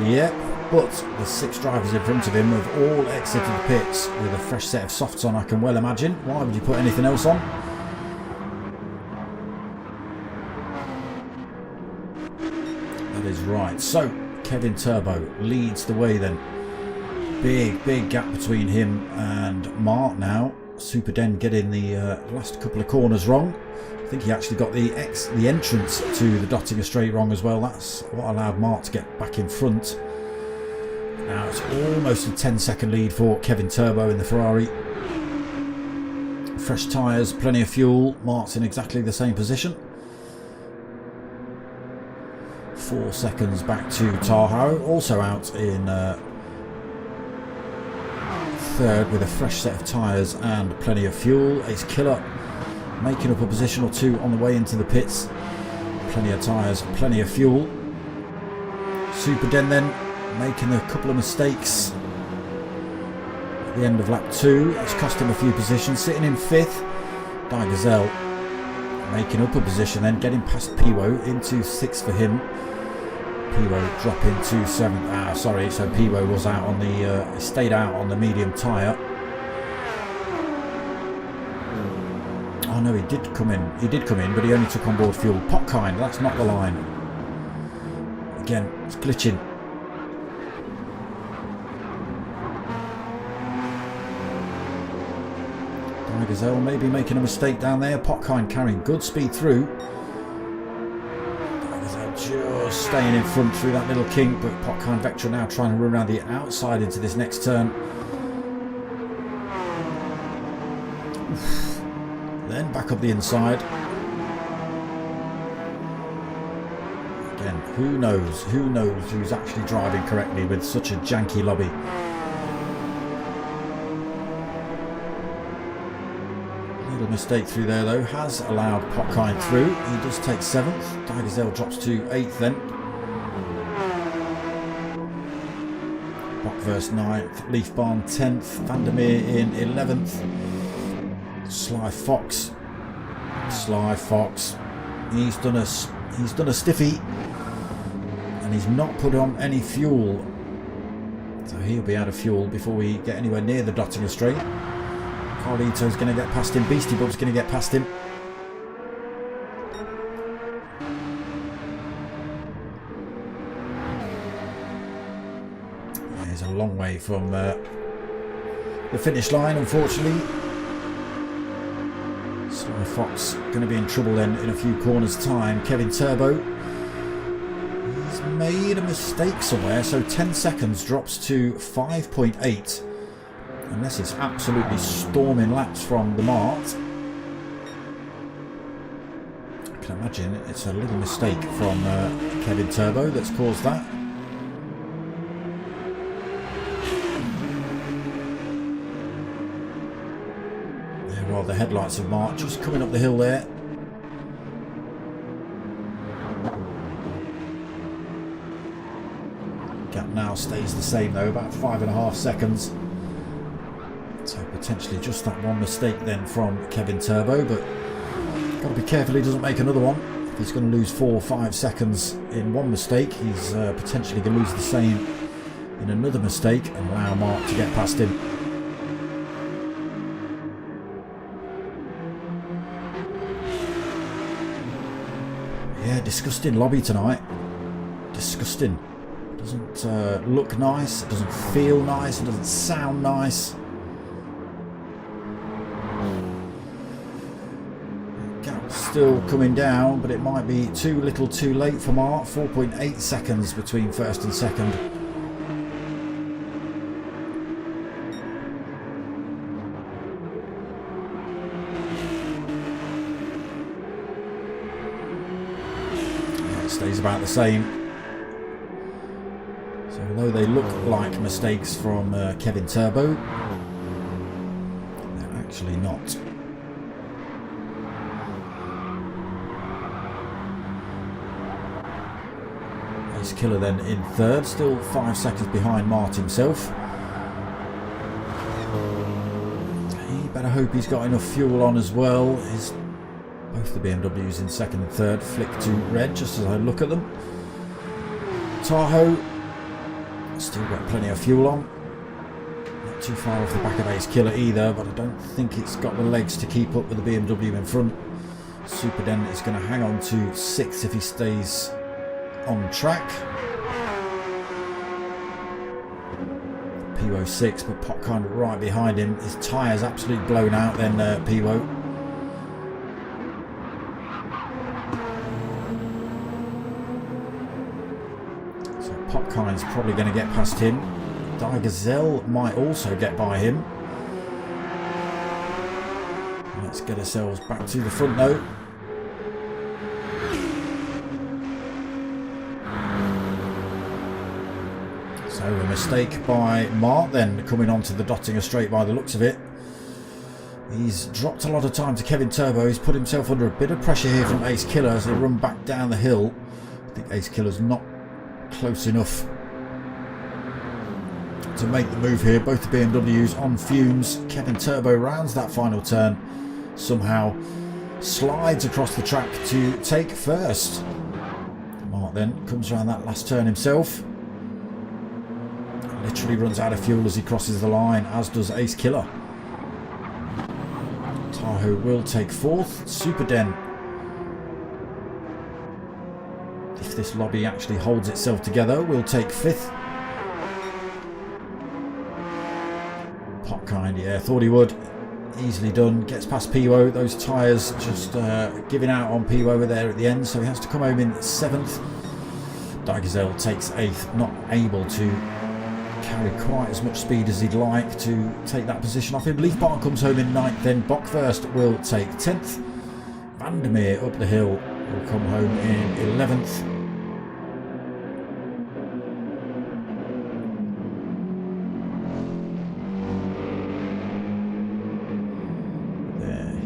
Yep, but the 6 drivers in front of him have all exited the pits with a fresh set of softs on, I can well imagine. Why would you put anything else on? That is right. So, Kevin Turbo leads the way then. Big gap between him and Mart now. Superden getting the last couple of corners wrong. I think he actually got the entrance to the Dottinger Straight wrong as well. That's what allowed Mart to get back in front. Now it's almost a 10-second lead for Kevin Turbo in the Ferrari. Fresh tyres, plenty of fuel. Mart's in exactly the same position. 4 seconds back to Tahoe, also out in 3rd with a fresh set of tyres and plenty of fuel. Ace Killer making up a position or 2 on the way into the pits. Plenty of tyres, plenty of fuel. Superden then making a couple of mistakes at the end of lap 2. It's cost him a few positions, sitting in 5th. Gazelle making up a position then, getting past Piwo into 6th for him. Piwo dropping to 7th. Sorry, so Piwo was out on the stayed out on the medium tyre. Oh no, he did come in, but he only took on board fuel. Potkind, that's not the line. Again, it's glitching. Gazelle maybe making a mistake down there. Potkind carrying good speed through. Gazelle just staying in front through that little kink, but Potkind Vectra now trying to run around the outside into this next turn. Oof. Then back up the inside. Again, who knows who's actually driving correctly with such a janky lobby. Little mistake through there though, has allowed Potkind through. He does take 7th. Gazelle drops to 8th then. Bockhurst 9th, Leaf Barn 10th, Vandermeer in 11th. Sly Fox, he's done a stiffy, and he's not put on any fuel, so he'll be out of fuel before we get anywhere near the Dottinger Straight. Carlito's going to get past him. Beastie Bub's going to get past him. He's a long way from the finish line, unfortunately. Sly Fox going to be in trouble then in a few corners' time. Kevin Turbo, he's made a mistake somewhere, so 10 seconds drops to 5.8. Unless it's absolutely storming laps from the Mart. I can imagine it's a little mistake from Kevin Turbo that's caused that. There are the headlights of Mart just coming up the hill there. Gap now stays the same though, about 5.5 seconds. So potentially just that one mistake then from Kevin Turbo, but got to be careful he doesn't make another one. If he's going to lose 4 or 5 seconds in one mistake, he's potentially going to lose the same in another mistake and allow Mark to get past him. Yeah, disgusting lobby tonight. Disgusting. Doesn't look nice, it doesn't feel nice, it doesn't sound nice. Still coming down, but it might be too little too late for Mark. 4.8 seconds between first and second. Yeah, it stays about the same. So although they look like mistakes from Kevin Turbo, they're actually not. Killer then in third, still 5 seconds behind Mart himself. He better hope he's got enough fuel on as well. Both the BMWs in second and third flick to red just as I look at them. Tahoe still got plenty of fuel on. Not too far off the back of Ace Killer either, but I don't think it's got the legs to keep up with the BMW in front. Superdent is going to hang on to 6th if he stays on track. Piwo 6, but Potkind right behind him. His tyres absolutely blown out then, Piwo. So Potkind's probably going to get past him. Gazelle might also get by him. Let's get ourselves back to the front though. So a mistake by Mart then coming onto the Dottinger Straight by the looks of it. He's dropped a lot of time to Kevin Turbo. He's put himself under a bit of pressure here from Ace Killer as they run back down the hill. I think Ace Killer's not close enough to make the move here. Both the BMWs on fumes. Kevin Turbo rounds that final turn somehow. slides across the track to take first. Mark then comes around that last turn himself. Literally runs out of fuel as he crosses the line, as does Ace Killer. Tahoe will take fourth. Super Den, if this lobby actually holds itself together, will take fifth. Popkind, yeah, thought he would. Easily done. Gets past Piwo. Those tyres just giving out on Piwo over there at the end, so he has to come home in seventh. Digazelle takes eighth, not able to carry quite as much speed as he'd like to take that position off him. Leaf Barn comes home in ninth, then Bockfirst will take 10th. Vandermeer up the hill will come home in 11th.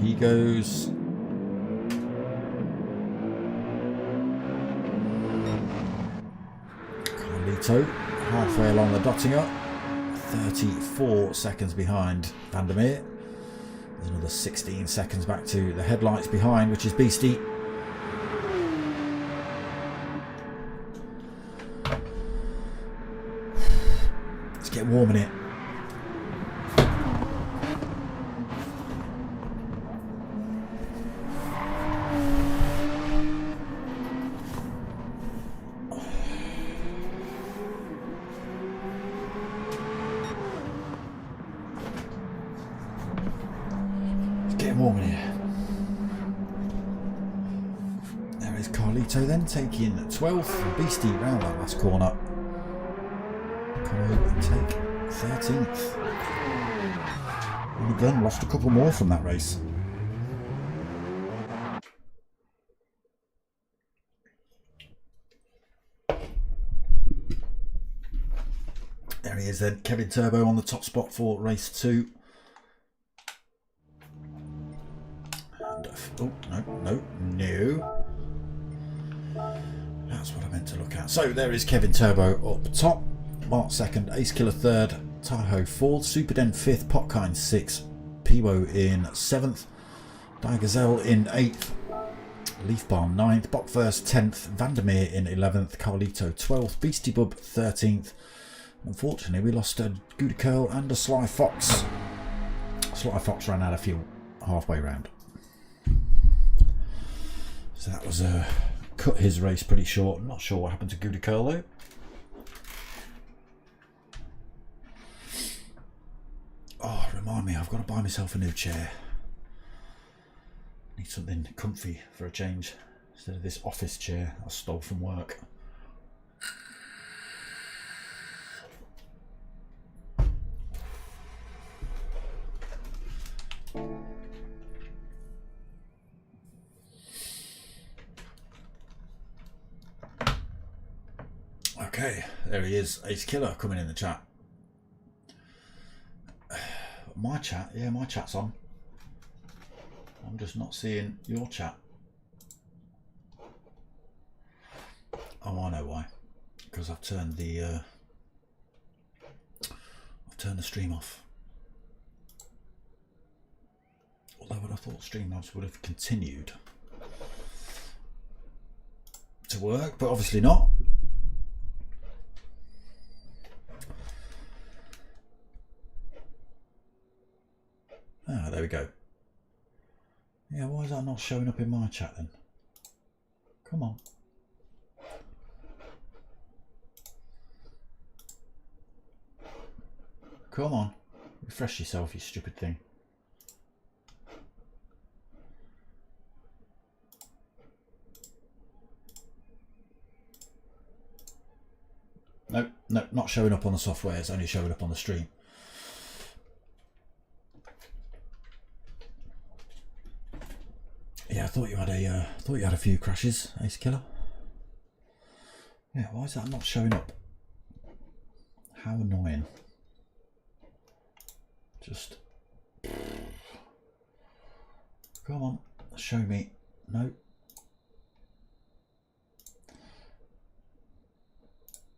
He goes. Carlito halfway along the Dottinger, 34 seconds behind Vandermeer. There's another 16 seconds back to the headlights behind, which is Beastie. Let's get warm in it. Warm in here. There is Carlito then taking 12th. Beastie round that last corner. Come over and take 13th. And again, lost a couple more from that race. There he is then, Kevin Turbo on the top spot for race 2. Oh, no. That's what I meant to look at. So there is Kevin Turbo up top. Mark second, Ace Killer third, Tahoe fourth, Super Den fifth, Popkind sixth, Piwo in seventh, Digazelle in eighth, Leaf Barn ninth, Bockfirst 10th, Vandermeer in 11th, Carlito 12th, Beastie Bub 13th. Unfortunately, we lost a Gouda Curl and a Sly Fox. Sly Fox ran out of fuel halfway round. So that was cut his race pretty short. I'm not sure what happened to Gouda Curl though. Oh, remind me, I've got to buy myself a new chair. Need something comfy for a change instead of this office chair I stole from work. Okay, there he is, Ace Killer coming in the chat. My chat, yeah, my chat's on. I'm just not seeing your chat. Oh, I know why. Because I've turned the stream off. Although I thought StreamYabs would have continued to work, but obviously not. Ah, there we go. Yeah, why is that not showing up in my chat then? Come on. Come on. Refresh yourself, you stupid thing. Nope, nope, not showing up on the software, it's only showing up on the stream. Yeah, I thought you had a few crashes, Ace Killer. Yeah, why is that not showing up? How annoying. Just come on, show me. No.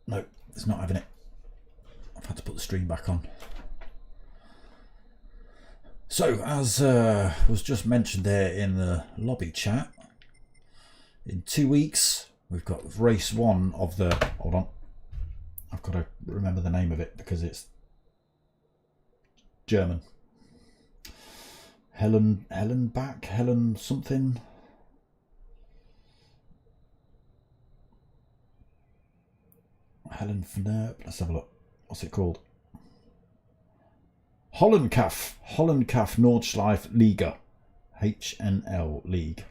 No, it's not having it. I've had to put the stream back on. So, as was just mentioned there in the lobby chat, in 2 weeks we've got race 1 of the... Hold on, I've got to remember the name of it because it's German. Helen something. Helen Fnerp. Let's have a look. What's it called? Hollandkaf Nordschleife Liga, HNL League.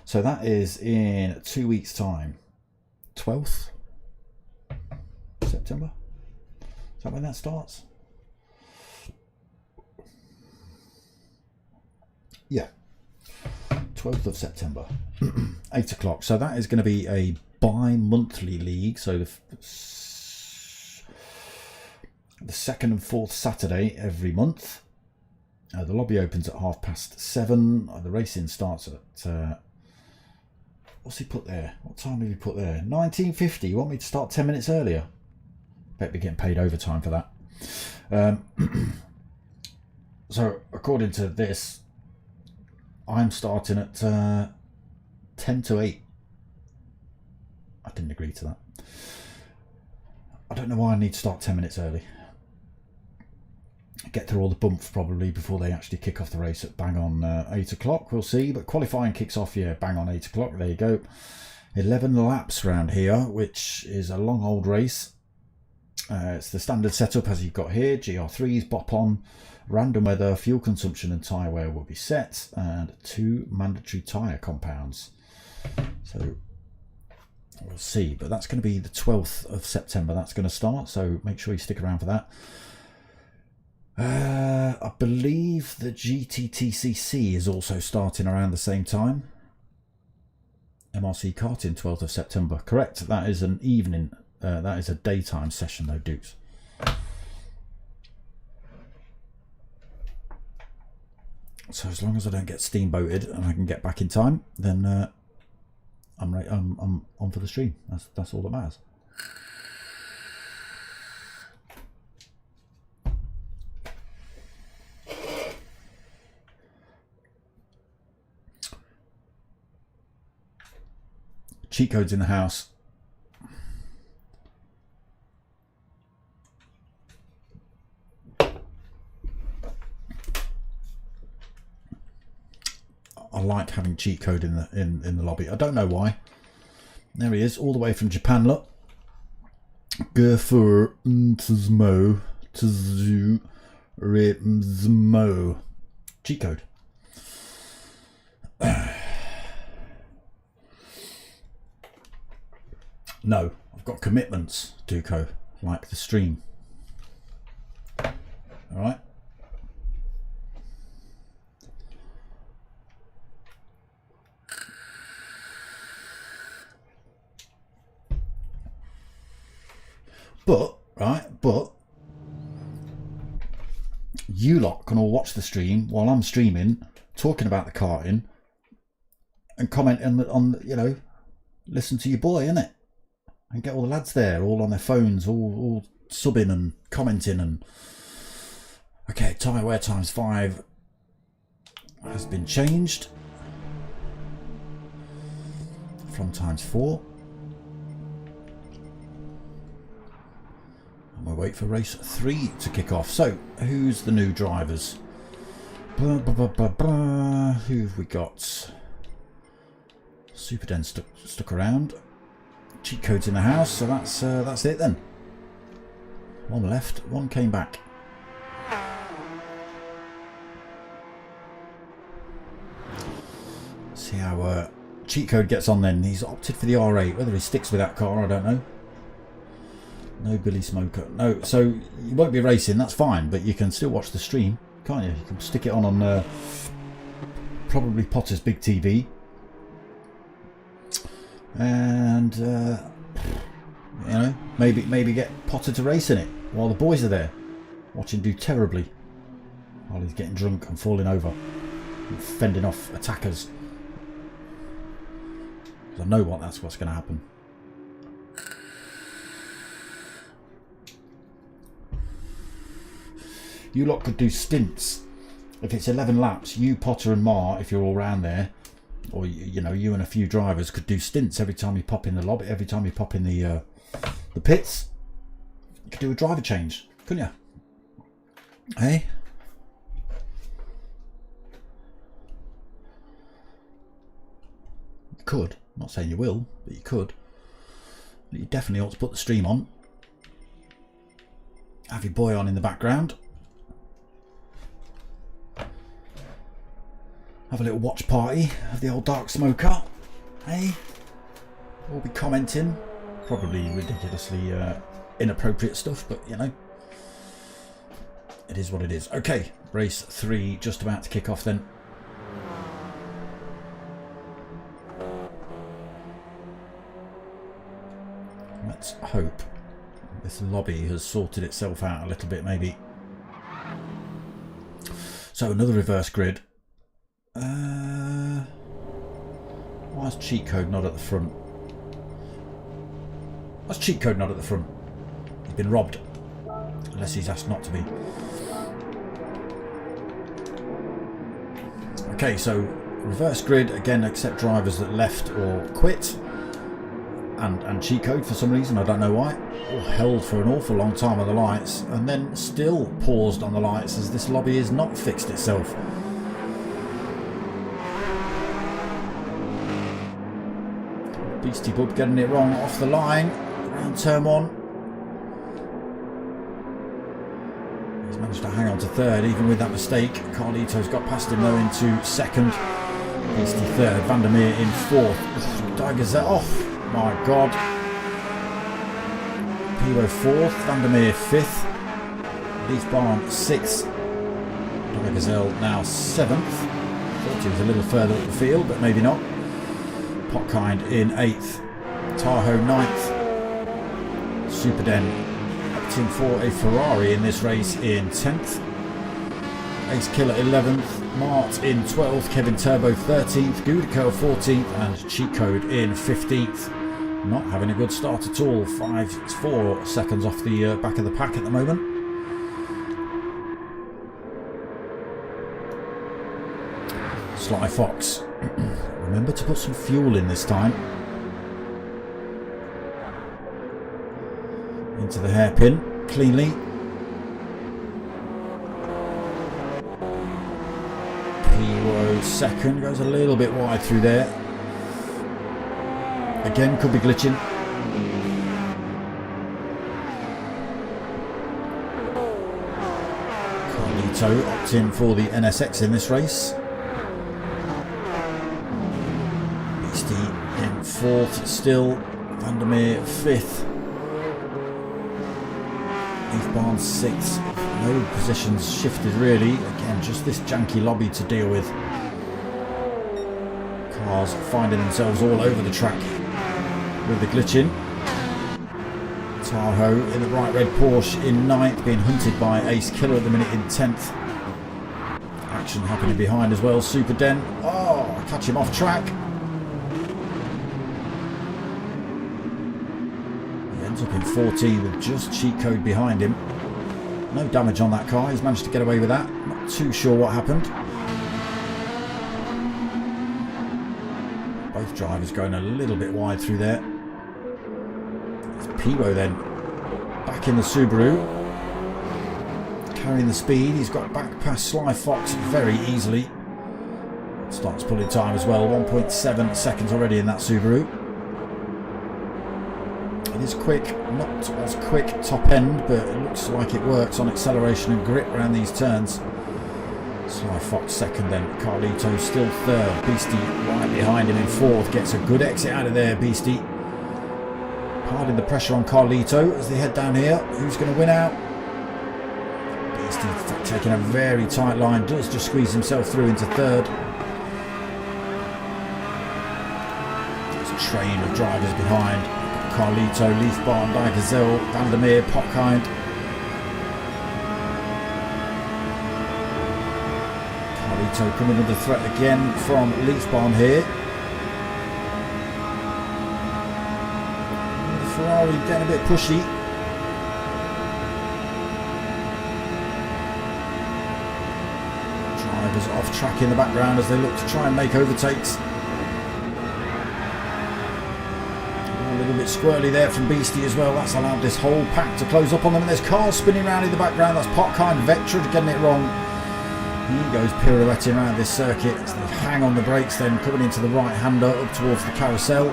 So that is in 2 weeks' time, 12th September. Is that when that starts? Yeah, 12th of September, 8 o'clock. So that is going to be a bi-monthly league. So the second and fourth Saturday every month. The lobby opens at 7:30. The racing starts at what's he put there? What time did he put there? 19:50. You want me to start 10 minutes earlier? Bet we're getting paid overtime for that. So according to this, I'm starting at 10 to 8. I didn't agree to that. I don't know why I need to start 10 minutes early. Get through all the bumps probably before they actually kick off the race at bang on 8 o'clock. We'll see, but qualifying kicks off, yeah, bang on 8 o'clock. There you go. 11 laps round here, which is a long old race. It's the standard setup as you've got here. GR3s, bop on, random weather, fuel consumption and tyre wear will be set, and 2 mandatory tyre compounds. So we'll see, but that's going to be the 12th of September. That's going to start, so make sure you stick around for that. I believe the GTTCC is also starting around the same time. MRC karting, 12th of September. Correct, that is an evening, that is a daytime session though, Dukes. So as long as I don't get steamboated and I can get back in time, then I'm on for the stream. That's all that matters. Cheat codes in the house. I like having cheat code in the lobby. I don't know why. There he is, all the way from Japan. Look, Gerfur Tzmo Tzu Rimzmo. Cheat code. No, I've got commitments, Duco, like the stream. All right. But you lot can all watch the stream while I'm streaming, talking about the karting, and comment on you know, listen to your boy, innit? And get all the lads there, all on their phones, all subbing and commenting. And okay, tyre wear ×5 has been changed from ×4. And we'll wait for race 3 to kick off. So, who's the new drivers? Who have we got? Superden stuck around. Cheat codes in the house, so that's it then. One left, one came back. See how cheat code gets on then. He's opted for the R8. Whether he sticks with that car, I don't know. No Billy Smoker. No, so you won't be racing, that's fine, but you can still watch the stream, can't you? You can stick it on probably Potter's big TV. And you know, maybe get Potter to race in it while the boys are there. Watch him do terribly while he's getting drunk and falling over and fending off attackers. I know that's what's going to happen. You lot could do stints if it's 11 laps, you, Potter and Mar, if you're all round there, or you know, you and a few drivers could do stints every time you pop in the lobby, every time you pop in the pits. You could do a driver change, couldn't you? Hey? You could. I'm not saying you will, but you could. But you definitely ought to put the stream on. Have your boy on in the background. Have a little watch party of the old dark smoker. Hey? We'll be commenting. Probably ridiculously inappropriate stuff, but you know. It is what it is. Okay, race 3 just about to kick off then. Let's hope this lobby has sorted itself out a little bit, maybe. So another reverse grid. Why is cheat code not at the front? Why's cheat code not at the front? He's been robbed. Unless he's asked not to be. Okay, so reverse grid, again, accept drivers that left or quit. And cheat code for some reason, I don't know why. Or held for an awful long time on the lights, and then still paused on the lights as this lobby has not fixed itself. Beastie Bub getting it wrong off the line, around turn 1. He's managed to hang on to third, even with that mistake. Carlito's got past him though into second. Beastie third, Vandermeer in fourth. Digazet off. My God. Pilo 4th, Vandermeer 5th, Leaf Barn 6th, Gazelle now 7th. Thought he was a little further up the field, but maybe not. Potkind in 8th, Tahoe 9th, Superden opting for a Ferrari in this race in 10th, Ace Killer 11th, Mart in 12th, Kevin Turbo 13th, Gudico 14th, and Cheat Code in 15th. Not having a good start at all. 4 seconds off the back of the pack at the moment. Sly Fox. Remember to put some fuel in this time. Into the hairpin cleanly. P.O. second, goes a little bit wide through there. Again, could be glitching. Carlito opts in for the NSX in this race. Beastie in 4th still. Vandermeer 5th. Leaf Barn 6th. No positions shifted really. Again, just this janky lobby to deal with. Cars finding themselves all over the track with the glitching. Tahoe in the bright red Porsche in 9th, being hunted by Ace Killer at the minute in 10th. Action happening behind as well. Super Den. Oh, catch him off track. He ends up in 14th with just cheat code behind him. No damage on that car. He's managed to get away with that. Not too sure what happened. Both drivers going a little bit wide through there. Pivo then back in the Subaru, carrying the speed. He's got back past Sly Fox very easily. Starts pulling time as well. 1.7 seconds already in that Subaru. It is quick, not as quick top end, but it looks like it works on acceleration and grip around these turns. Sly Fox second then. Carlito still third. Beastie right behind him in 4th. Gets a good exit out of there, Beastie. Harding the pressure on Carlito as they head down here. Who's going to win out? Beastie taking a very tight line. Does just squeeze himself through into 3rd. There's a train of drivers behind. Carlito, Leaf Barn, Gazelle, Vandermeer, Potkind. Carlito coming under threat again from Leaf Barn here. Ferrari getting a bit pushy. drivers off track in the background as they look to try and make overtakes. A little bit squirrely there from Beastie as well. That's allowed this whole pack to close up on them. And there's cars spinning around in the background. That's Potkai and Vectra getting it wrong. He goes pirouetting around this circuit as they hang on the brakes, then coming into the right-hander up towards the carousel.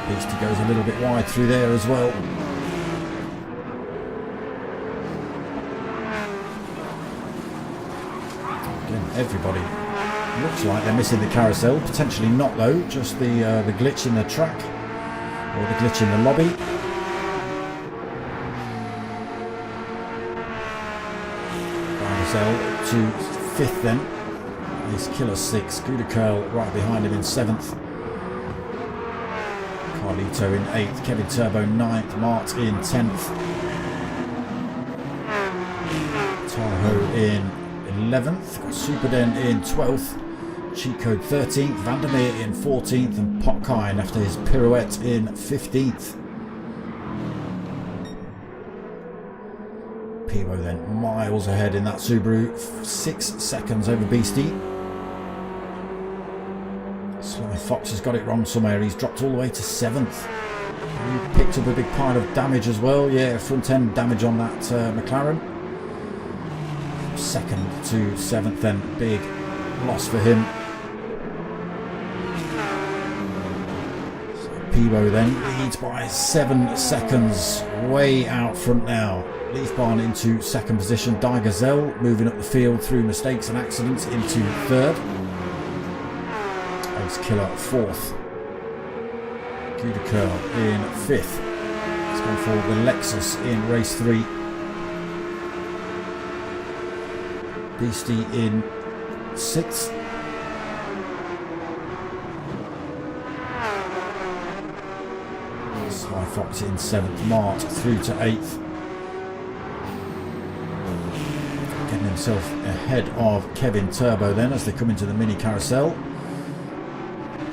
Beastie goes a little bit wide through there as well. Again, everybody looks like they're missing the carousel. Potentially not though, just the glitch in the track or the glitch in the lobby. To 5th then. He's Killer 6. Gouda Curl right behind him in 7th. Carlito in 8th. Kevin Turbo 9th. Mart in 10th. Tahoe in 11th. Got Superden in 12th. Cheat Code 13th. Vandermeer in 14th. And Potkai after his pirouette in 15th. Pivo then miles ahead in that Subaru, 6 seconds over Beastie. Sly Fox has got it wrong somewhere. He's dropped all the way to 7th. He picked up a big pile of damage as well. Yeah, front end damage on that McLaren. 2nd to 7th then, big loss for him. So Pivo then leads by 7 seconds, way out front now. Leaf Barn into 2nd position. Die Gazelle moving up the field through mistakes and accidents into 3rd. Ace Killer 4th. Gouda Curl in 5th. It's gone for the Lexus in race 3. Beastie in 6th. Sly Fox in 7th. Mart through to 8th. Getting himself ahead of Kevin Turbo then as they come into the mini carousel.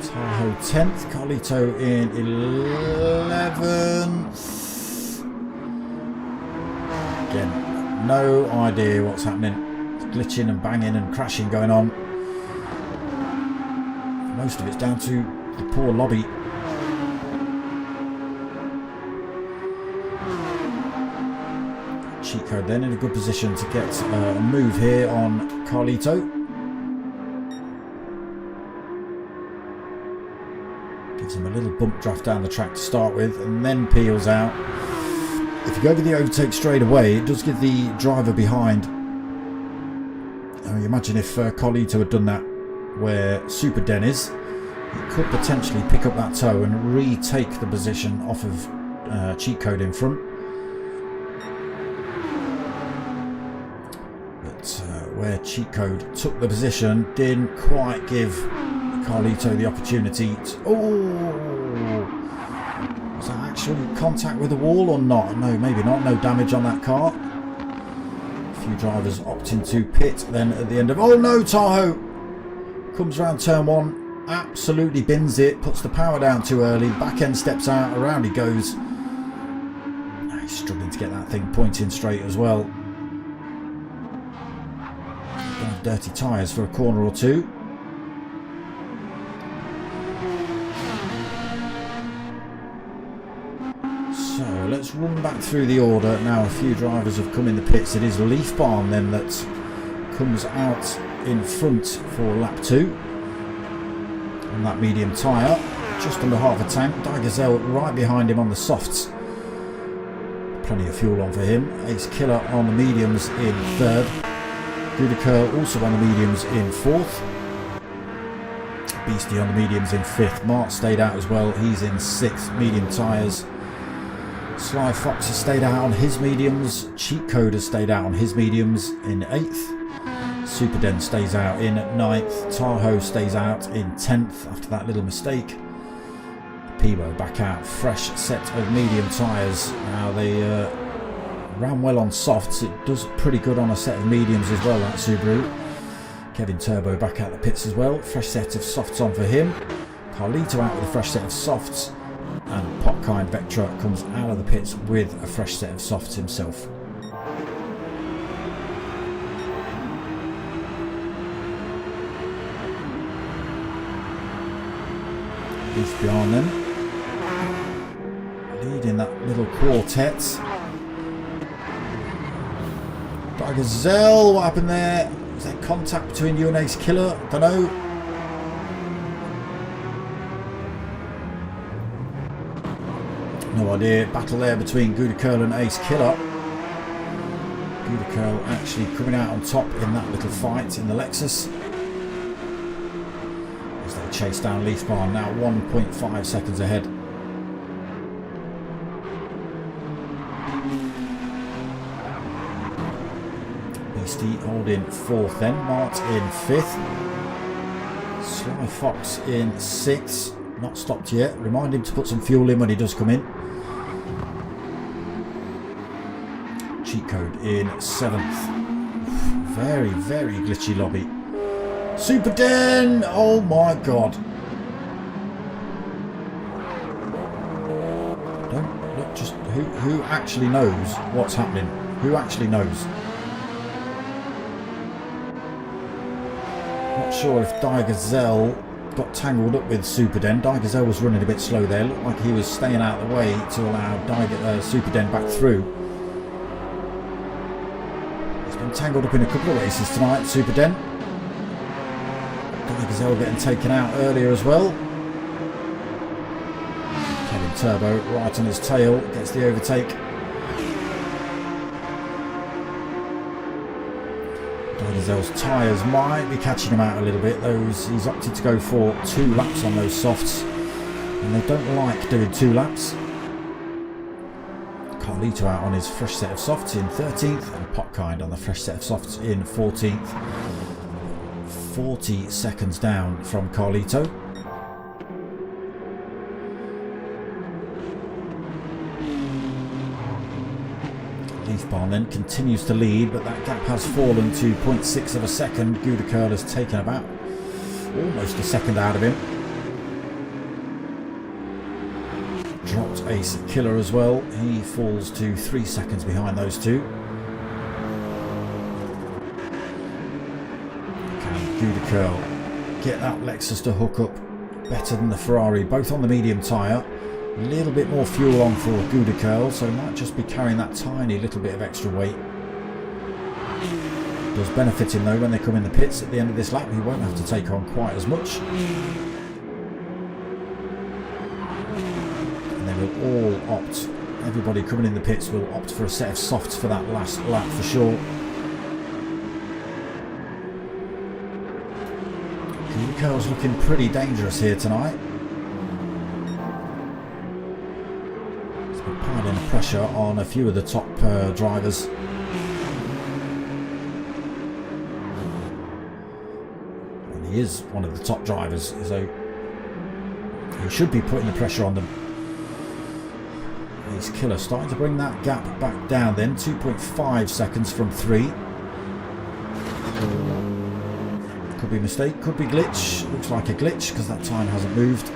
Tahoe 10th, Carlito in 11th. Again, no idea what's happening. It's glitching and banging and crashing going on. Most of it's down to the poor lobby. Cheat Code then in a good position to get a move here on Carlito. Gives him a little bump draft down the track to start with and then peels out. If you go for the overtake straight away, it does give the driver behind. I mean, imagine if Carlito had done that where Super Den is, he could potentially pick up that toe and retake the position off of Cheat Code in front. Where Cheat Code took the position, didn't quite give Carlito the opportunity to... Oh! Was that actually contact with the wall or not? No, maybe not. No damage on that car. A few drivers opting to pit then at the end of... Oh no, Tahoe! Comes around turn 1, absolutely bins it, puts the power down too early, back end steps out, around he goes. He's struggling to get that thing pointing straight as well. Dirty tyres for a corner or two. So let's run back through the order. Now a few drivers have come in the pits. It is Leaf Barn then that comes out in front for lap 2 on that medium tyre. Just under half a tank. Die Gazelle right behind him on the softs. Plenty of fuel on for him. Ace Killer on the mediums in 3rd. Gouda Curl also on the mediums in 4th. Beastie on the mediums in 5th. Mart stayed out as well. He's in 6th. Medium tyres. Sly Fox has stayed out on his mediums. Cheat Code has stayed out on his mediums in 8th. Superden stays out in 9th. Tahoe stays out in 10th after that little mistake. Pivo back out. Fresh set of medium tyres. Now they... ran well on softs. It does pretty good on a set of mediums as well, that Subaru. Kevin Turbo back out the pits as well. Fresh set of softs on for him. Carlito out with a fresh set of softs. And Potkai and Vectra comes out of the pits with a fresh set of softs himself. Leaf behind them. Leading that little quartet. Gazelle, what happened there? Was there contact between you and Ace Killer? Don't know. No idea. Battle there between Gouda Curl and Ace Killer. Gouda Curl actually coming out on top in that little fight in the Lexus. As they chase down Leaf Barn, now 1.5 seconds ahead. Beastie holding 4th then, Mart in 5th. Sly Fox in 6th. Not stopped yet. Remind him to put some fuel in when he does come in. Cheat Code in 7th. Very, very glitchy lobby. Super Den! Oh my god. Don't look, just who actually knows what's happening? Who actually knows? Not sure if Gazelle got tangled up with Super Den. Gazelle was running a bit slow there. Looked like he was staying out of the way to allow Super Den back through. He's been tangled up in a couple of races tonight, Super Den. Gazelle getting taken out earlier as well. Kevin Turbo right on his tail, gets the overtake. Gazelle's tyres might be catching him out a little bit. He's opted to go for 2 laps on those softs, and they don't like doing 2 laps. Carlito out on his fresh set of softs in 13th, and Popkind on the fresh set of softs in 14th. 40 seconds down from Carlito. Leaf Barn then continues to lead, but that gap has fallen to 0.6 of a second. Gouda Curl has taken about almost a second out of him. Dropped Ace Killer as well. He falls to 3 seconds behind those two. Can Gouda Curl get that Lexus to hook up better than the Ferrari, both on the medium tyre? A little bit more fuel on for Gouda Curl, so he might just be carrying that tiny little bit of extra weight. Does benefit him though when they come in the pits at the end of this lap. He won't have to take on quite as much. And they will all opt, everybody coming in the pits will opt for a set of softs for that last lap for sure. Gouda Curl's looking pretty dangerous here tonight. Piling pressure on a few of the top drivers. And he is one of the top drivers, so he should be putting the pressure on them. Ace Killer starting to bring that gap back down then, 2.5 seconds from 3. Could be a mistake, could be glitch. Looks like a glitch because that time hasn't moved.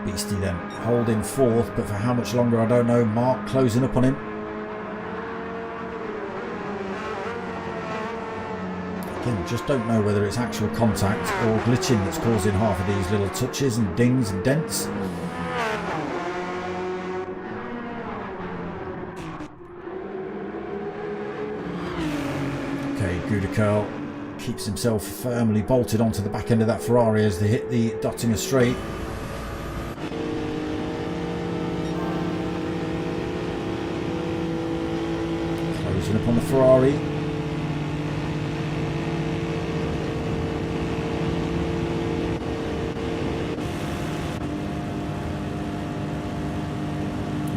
Beastie then holding 4th, but for how much longer I don't know. Mark closing up on him. Again, just don't know whether it's actual contact or glitching that's causing half of these little touches and dings and dents. Okay, Gouda Curl keeps himself firmly bolted onto the back end of that Ferrari as they hit the Dottinger straight. Closing up on the Ferrari.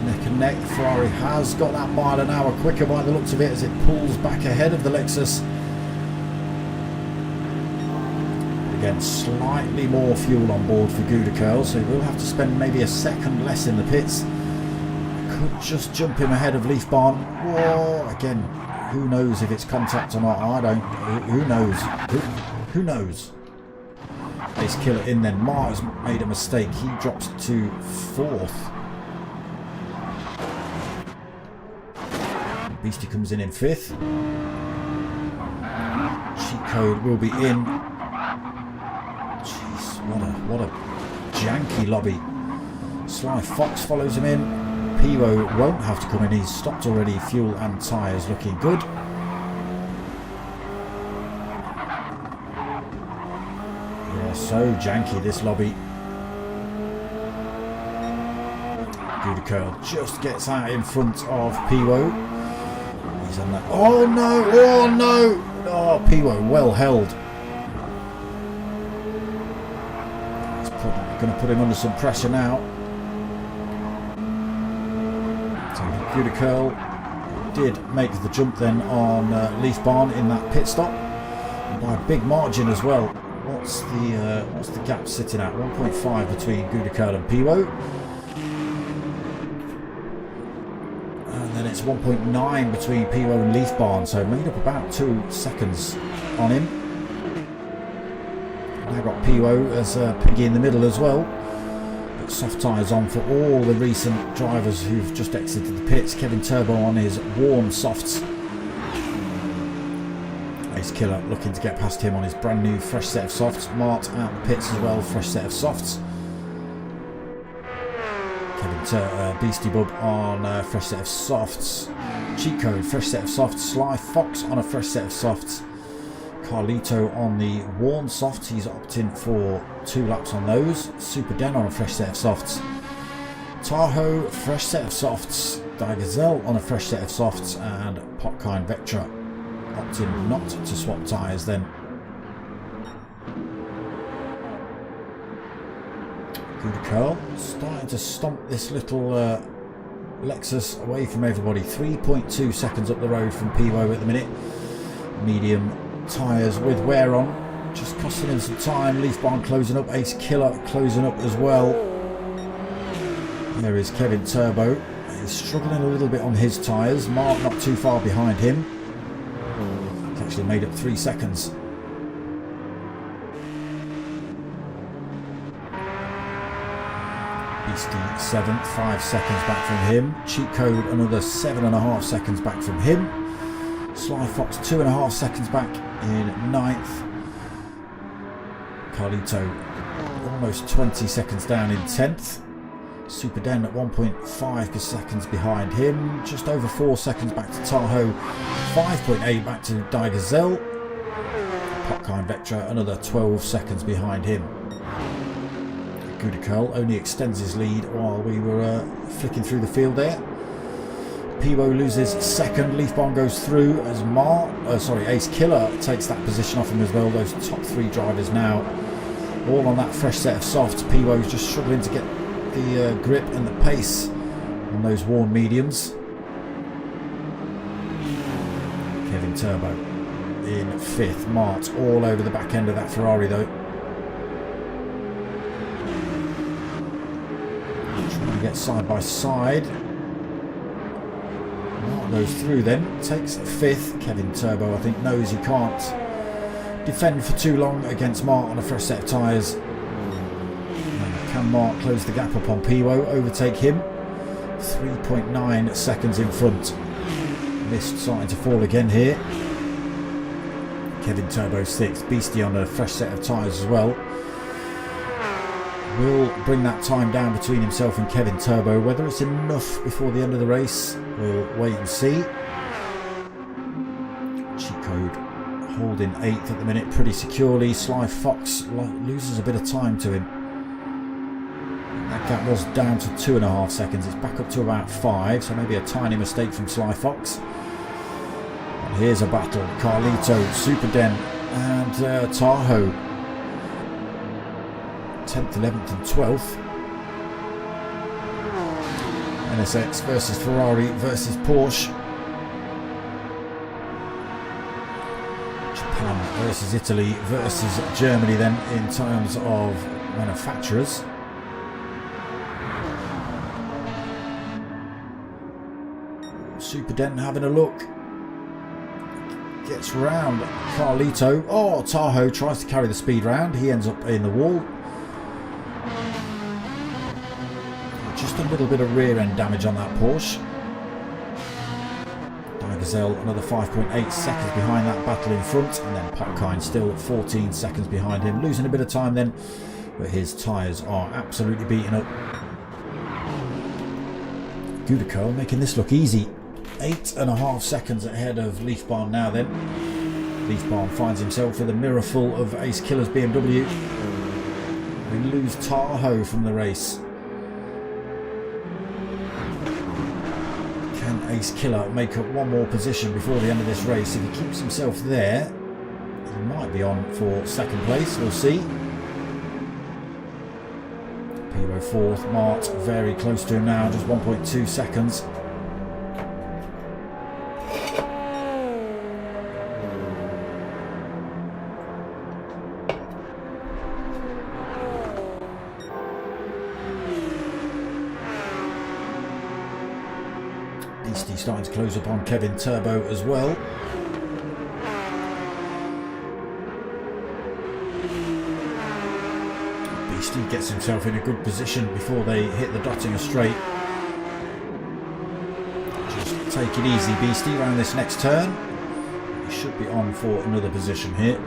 Neck and neck. Ferrari has got that mile an hour quicker by the looks of it as it pulls back ahead of the Lexus. Again, slightly more fuel on board for Gouda Curl, so we'll have to spend maybe a second less in the pits. Could just jump him ahead of Leaf Barn. Whoa, again, who knows if it's contact or not? I don't. Who knows? Who knows? Ace Killer in then. Mars made a mistake. He drops to 4th. Beastie comes in 5th. Cheat Code will be in what a janky lobby. Sly Fox follows him in. Pivo won't have to come in. He's stopped already. Fuel and tyres looking good. Yeah, so janky this lobby. Curl just gets out in front of Pivo. He's on that. Oh no! Oh no! Oh, Pivo well held. It's going to put him under some pressure now. So Curl did make the jump then on Leaf Barn in that pit stop, and by a big margin as well. What's the gap sitting at? 1.5 between Curl and Pivo. And it's 1.9 between Pivo and Leaf Barn, so made up about 2 seconds on him. Now got Pivo as Piggy in the middle as well. But soft tyres on for all the recent drivers who've just exited the pits. Kevin Turbo on his warm softs. Ace Killer looking to get past him on his brand new fresh set of softs. Mart out the pits as well, fresh set of softs. Beastie Bub on a fresh set of softs. Cheat Code, fresh set of softs. Sly Fox on a fresh set of softs. Carlito on the worn softs. He's opting for 2 laps on those. Super Den on a fresh set of softs. Tahoe, fresh set of softs. Digazelle on a fresh set of softs. And Popkind Vectra opting not to swap tyres then. Good Curl starting to stomp this little Lexus away from everybody. 3.2 seconds up the road from Pivo at the minute. Medium tyres with wear on, just costing him some time. Leaf Barn closing up, Ace Killer closing up as well. There is Kevin Turbo. He's struggling a little bit on his tyres. Mark not too far behind him. He's actually made up 3 seconds. Beastie 7th, 5 seconds back from him. Cheat Code another 7.5 seconds back from him. Sly Fox 2.5 seconds back in 9th. Carlito almost 20 seconds down in 10th. Super Den at 1.5 seconds behind him. Just over 4 seconds back to Tahoe. 5.8 back to Digazelle. Popkind Vectra another 12 seconds behind him. Curl only extends his lead while we were flicking through the field there. Pivo loses second. Leaf Barn goes through as Ace Killer takes that position off him as well. Those top 3 drivers now all on that fresh set of softs. Pivo's just struggling to get the grip and the pace on those worn mediums. Kevin Turbo in 5th. Mart all over the back end of that Ferrari though. Get side by side. Mark goes through then, takes 5th. Kevin Turbo I think knows he can't defend for too long against Mark on a fresh set of tyres. Can Mark close the gap up on Pivo, overtake him? 3.9 seconds in front. Mist starting to fall again here. Kevin Turbo 6th. Beastie on a fresh set of tyres as well. Will bring that time down between himself and Kevin Turbo. Whether it's enough before the end of the race, we'll wait and see. Cheat Code holding 8th at the minute pretty securely. Sly Fox loses a bit of time to him. That gap was down to 2.5 seconds. It's back up to about 5, so maybe a tiny mistake from Sly Fox. And here's a battle. Carlito, Super Den and Tahoe. 10th, 11th and 12th. NSX versus Ferrari versus Porsche. Japan versus Italy versus Germany then in terms of manufacturers. Super Den having a look. Gets round Carlito. Oh, Tahoe tries to carry the speed round. He ends up in the wall. Just a little bit of rear end damage on that Porsche. Digazelle another 5.8 seconds behind that battle in front, and then Popkind still 14 seconds behind him, losing a bit of time then but his tyres are absolutely beaten up. Gudico making this look easy. 8.5 seconds ahead of Leaf Barn now then. Leaf Barn finds himself with a mirror full of Ace Killer's BMW. We lose Tahoe from the race. Can Ace Killer make up one more position before the end of this race? If he keeps himself there, he might be on for second place, we'll see. P.O. fourth, Mart very close to him now, just 1.2 seconds. Beastie starting to close up on Kevin Turbo as well. Beastie gets himself in a good position before they hit the Dottinger straight. Just take it easy, Beastie, around this next turn. He should be on for another position here.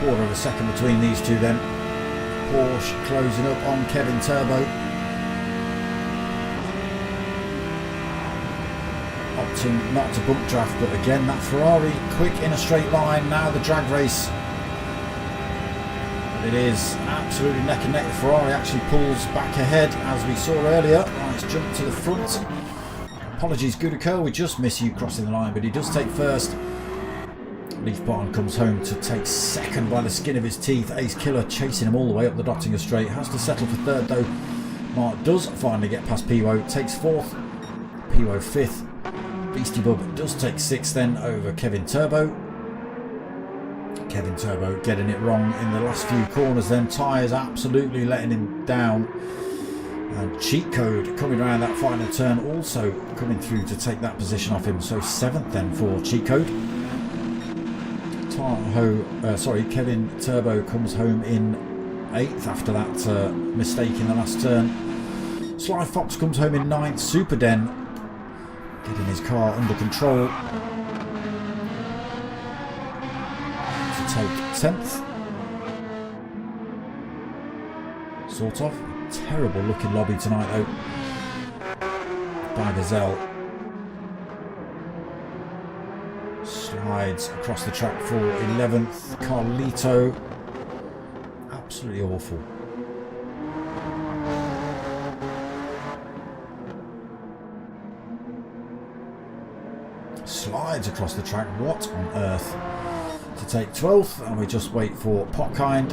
Quarter of a second between these two then. Porsche closing up on Kevin Turbo. Opting not to bump draft, but again that Ferrari quick in a straight line. Now the drag race. It is absolutely neck and neck. The Ferrari actually pulls back ahead as we saw earlier. Nice jump to the front. Apologies Gudico, we just miss you crossing the line, but he does take first. Leaf Barn comes home to take second by the skin of his teeth. Ace Killer chasing him all the way up the Dottinger straight. Has to settle for third though. Mark does finally get past P.O. Takes fourth. P.O. fifth. Beastie Bub does take sixth then over Kevin Turbo. Kevin Turbo getting it wrong in the last few corners then. Tyres absolutely letting him down. And Cheat Code coming around that final turn, also coming through to take that position off him. So seventh then for Cheat Code. Kevin Turbo comes home in 8th after that mistake in the last turn. Sly Fox comes home in 9th. Super Den getting his car under control to take 10th. Sort of. Terrible looking lobby tonight though. By Gazelle. Slides across the track for 11th. Carlito. Absolutely awful. Slides across the track. What on earth? To take 12th, and we just wait for Potkind.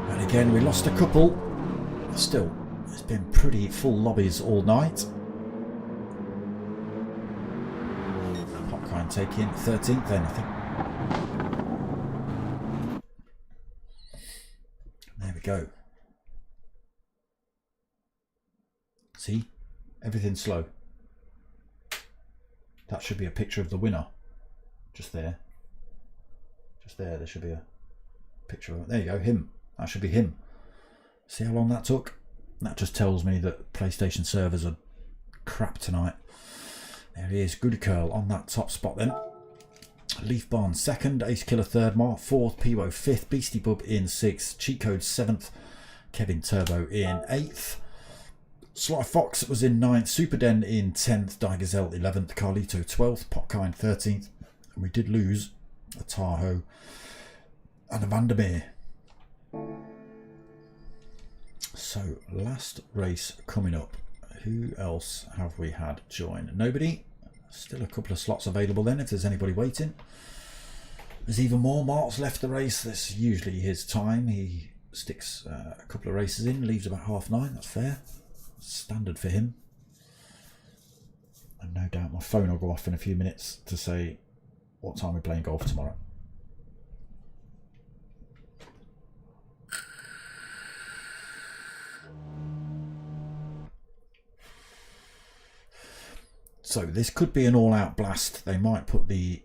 And again, we lost a couple. Still, it's been pretty full lobbies all night. Taking 13th then, I think. There we go. See? Everything's slow. That should be a picture of the winner. Just there. Just there should be a picture of it. There you go, him. That should be him. See how long that took? That just tells me that PlayStation servers are crap tonight. There he is, Goody Curl on that top spot then. Leaf Barn second, Ace Killer third, Mark fourth, P.O. fifth, Beastie Bub in 6th, Cheat Code 7th, Kevin Turbo in 8th. Sly Fox was in 9th, Super Den in 10th, Digazelle 11th, Carlito 12th, Potkind 13th. And we did lose a Tahoe and a Vandermeer. So last race coming up. Who else have we had join? Nobody. Still a couple of slots available then if there's anybody waiting. There's even more. Mark's left the race. That's usually his time. He sticks a couple of races in, leaves about 9:30. That's fair. Standard for him. And no doubt my phone will go off in a few minutes to say what time we're playing golf tomorrow. So this could be an all-out blast. They might put the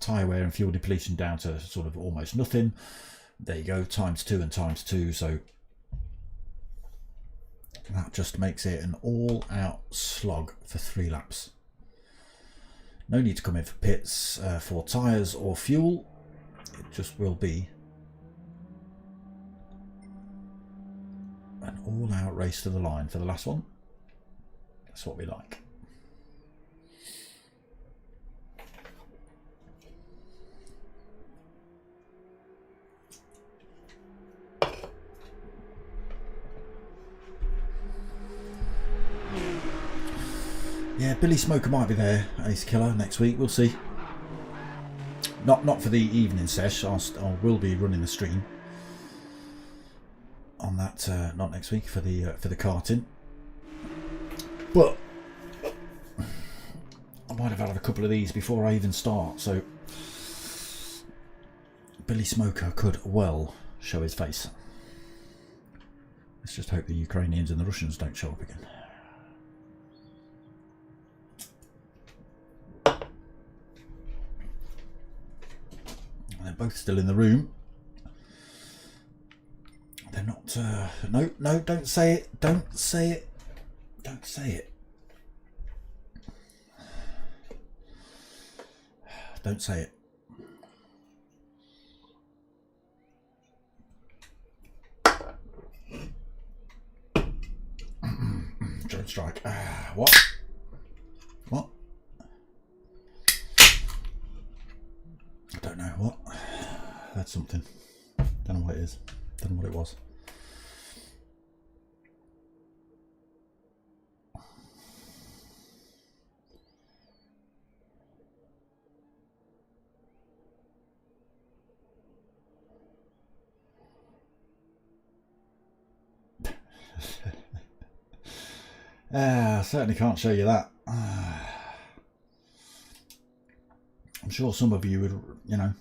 tyre wear and fuel depletion down to sort of almost nothing. There you go, ×2 and ×2, so that just makes it an all-out slog for 3 laps. No need to come in for pits for tyres or fuel. It just will be an all-out race to the line for the last one. That's what we like. Yeah, Billy Smoker might be there, Ace Killer, next week. We'll see. Not for the evening sesh. I will be running the stream on that. Not next week for the karting. But I might have had a couple of these before I even start. So Billy Smoker could well show his face. Let's just hope the Ukrainians and the Russians don't show up again. They're both still in the room. They're not. No, don't say it. Don't say it. Don't say it. Don't say it. Drone strike. What? What? I don't know what. That's something. Don't know what it is. Don't know what it was. I certainly can't show you that. I'm sure some of you would, you know,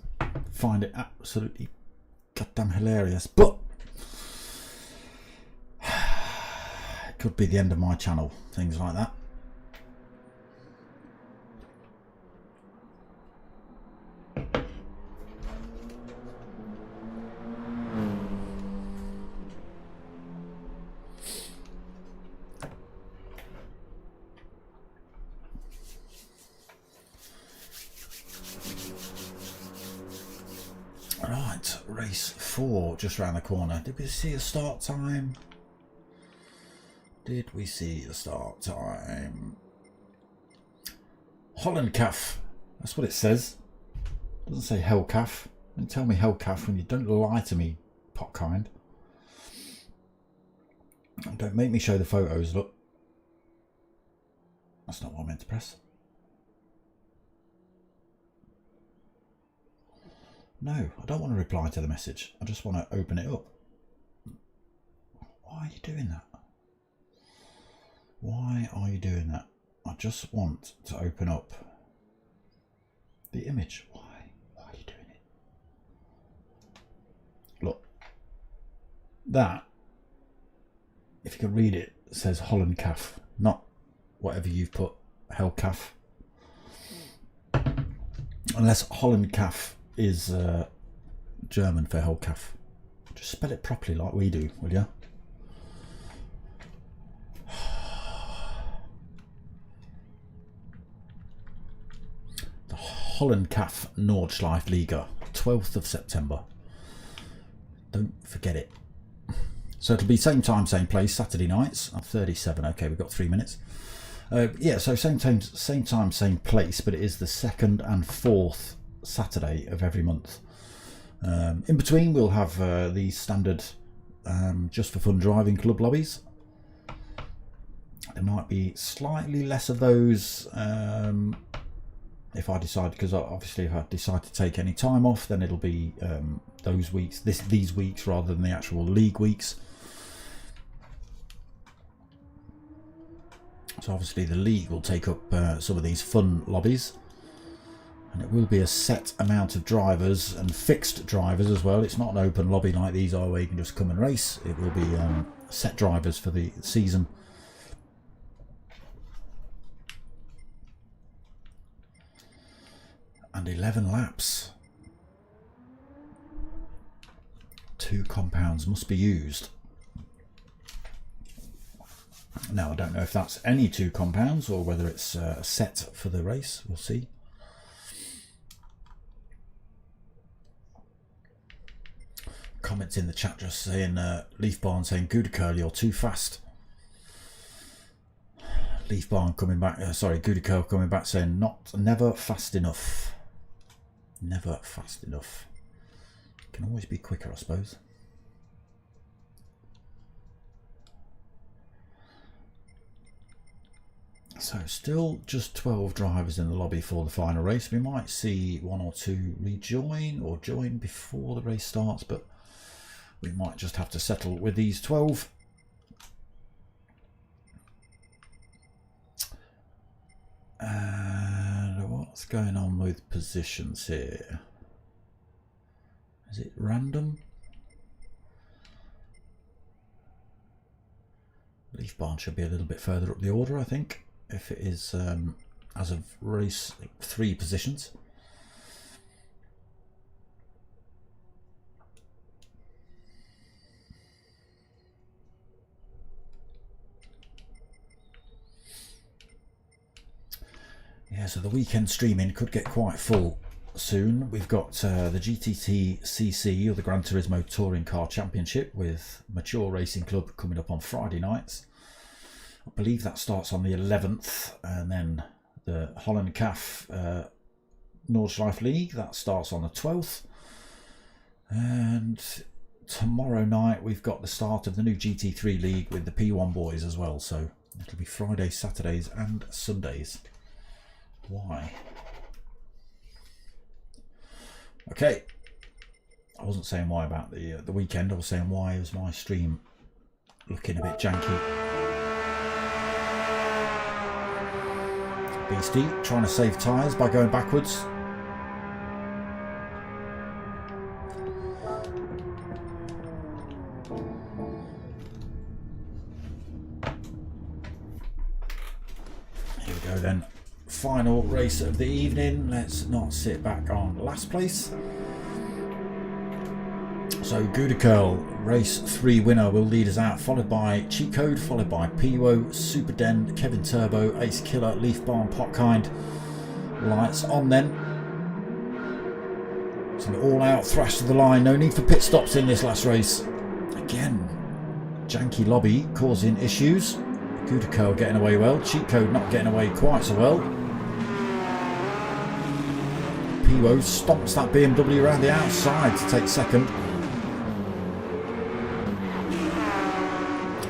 find it absolutely goddamn hilarious, but it could be the end of my channel, things like that. Right, race 4 just round the corner. Did we see a start time? Did we see a start time? Holland Calf. That's what it says. It doesn't say Hell Calf. Don't tell me Hell Calf when you don't lie to me, potkind. Don't make me show the photos, look. That's not what I meant to press. No, I don't want to reply to the message. I just want to open it up. Why are you doing that? Why are you doing that? I just want to open up the image. Why? Why are you doing it? Look. That, if you can read it, says Holland Calf, not whatever you've put, Hell Calf. Unless Holland Calf is German for Hell Calf. Just spell it properly like we do, will you? The Holland Calf Nordshliefe Liga, 12th of September. Don't forget it. So it'll be same time, same place, Saturday nights. I'm 37. Okay, we've got 3 minutes. Yeah, so same time, same place, but it is the 2nd and 4th Saturday of every month. In between, we'll have the standard Just for Fun Driving Club lobbies. There might be slightly less of those if I decide, because obviously if I decide to take any time off, then it'll be those weeks, these weeks rather than the actual league weeks. So obviously the league will take up some of these fun lobbies, and it will be a set amount of drivers and fixed drivers as well. It's not an open lobby like these are where you can just come and race. It will be set drivers for the season. And 11 laps. 2 compounds must be used. Now I don't know if that's any 2 compounds or whether it's a set for the race. We'll see. Comments in the chat just saying, Leaf Barn saying, Gouda Curl, you're too fast. Leaf Barn coming back, sorry, Gouda Curl coming back saying, never fast enough. Never fast enough. Can always be quicker, I suppose. So still just 12 drivers in the lobby for the final race. We might see 1 or 2 rejoin or join before the race starts, but we might just have to settle with these 12. And what's going on with positions here? Is it random? Leaf Barn should be a little bit further up the order, I think, if it is as of race 3 positions. Yeah, so the weekend streaming could get quite full soon. We've got the GTT CC, or the Gran Turismo Touring Car Championship, with Mature Racing Club coming up on Friday nights. I believe that starts on the 11th, and then the Holland CAF Nordschleife League, that starts on the 12th. And tomorrow night we've got the start of the new GT3 League with the P1 boys as well, so it'll be Fridays, Saturdays and Sundays. Why? Okay, I wasn't saying why about the weekend. I was saying why is my stream looking a bit janky. Beastie trying to save tyres by going backwards. Here we go then. Final race of the evening. Let's not sit back on last place. So Gouda Curl, race 3 winner, will lead us out, followed by Cheat Code, followed by Piwo, Super Den, Kevin Turbo, Ace Killer, Leaf Barn, Potkind. Lights on then. It's an all-out thrash to the line. No need for pit stops in this last race. Again, janky lobby causing issues. Gouda Curl getting away well. Cheat Code not getting away quite so well. Piwo stomps that BMW around the outside to take second.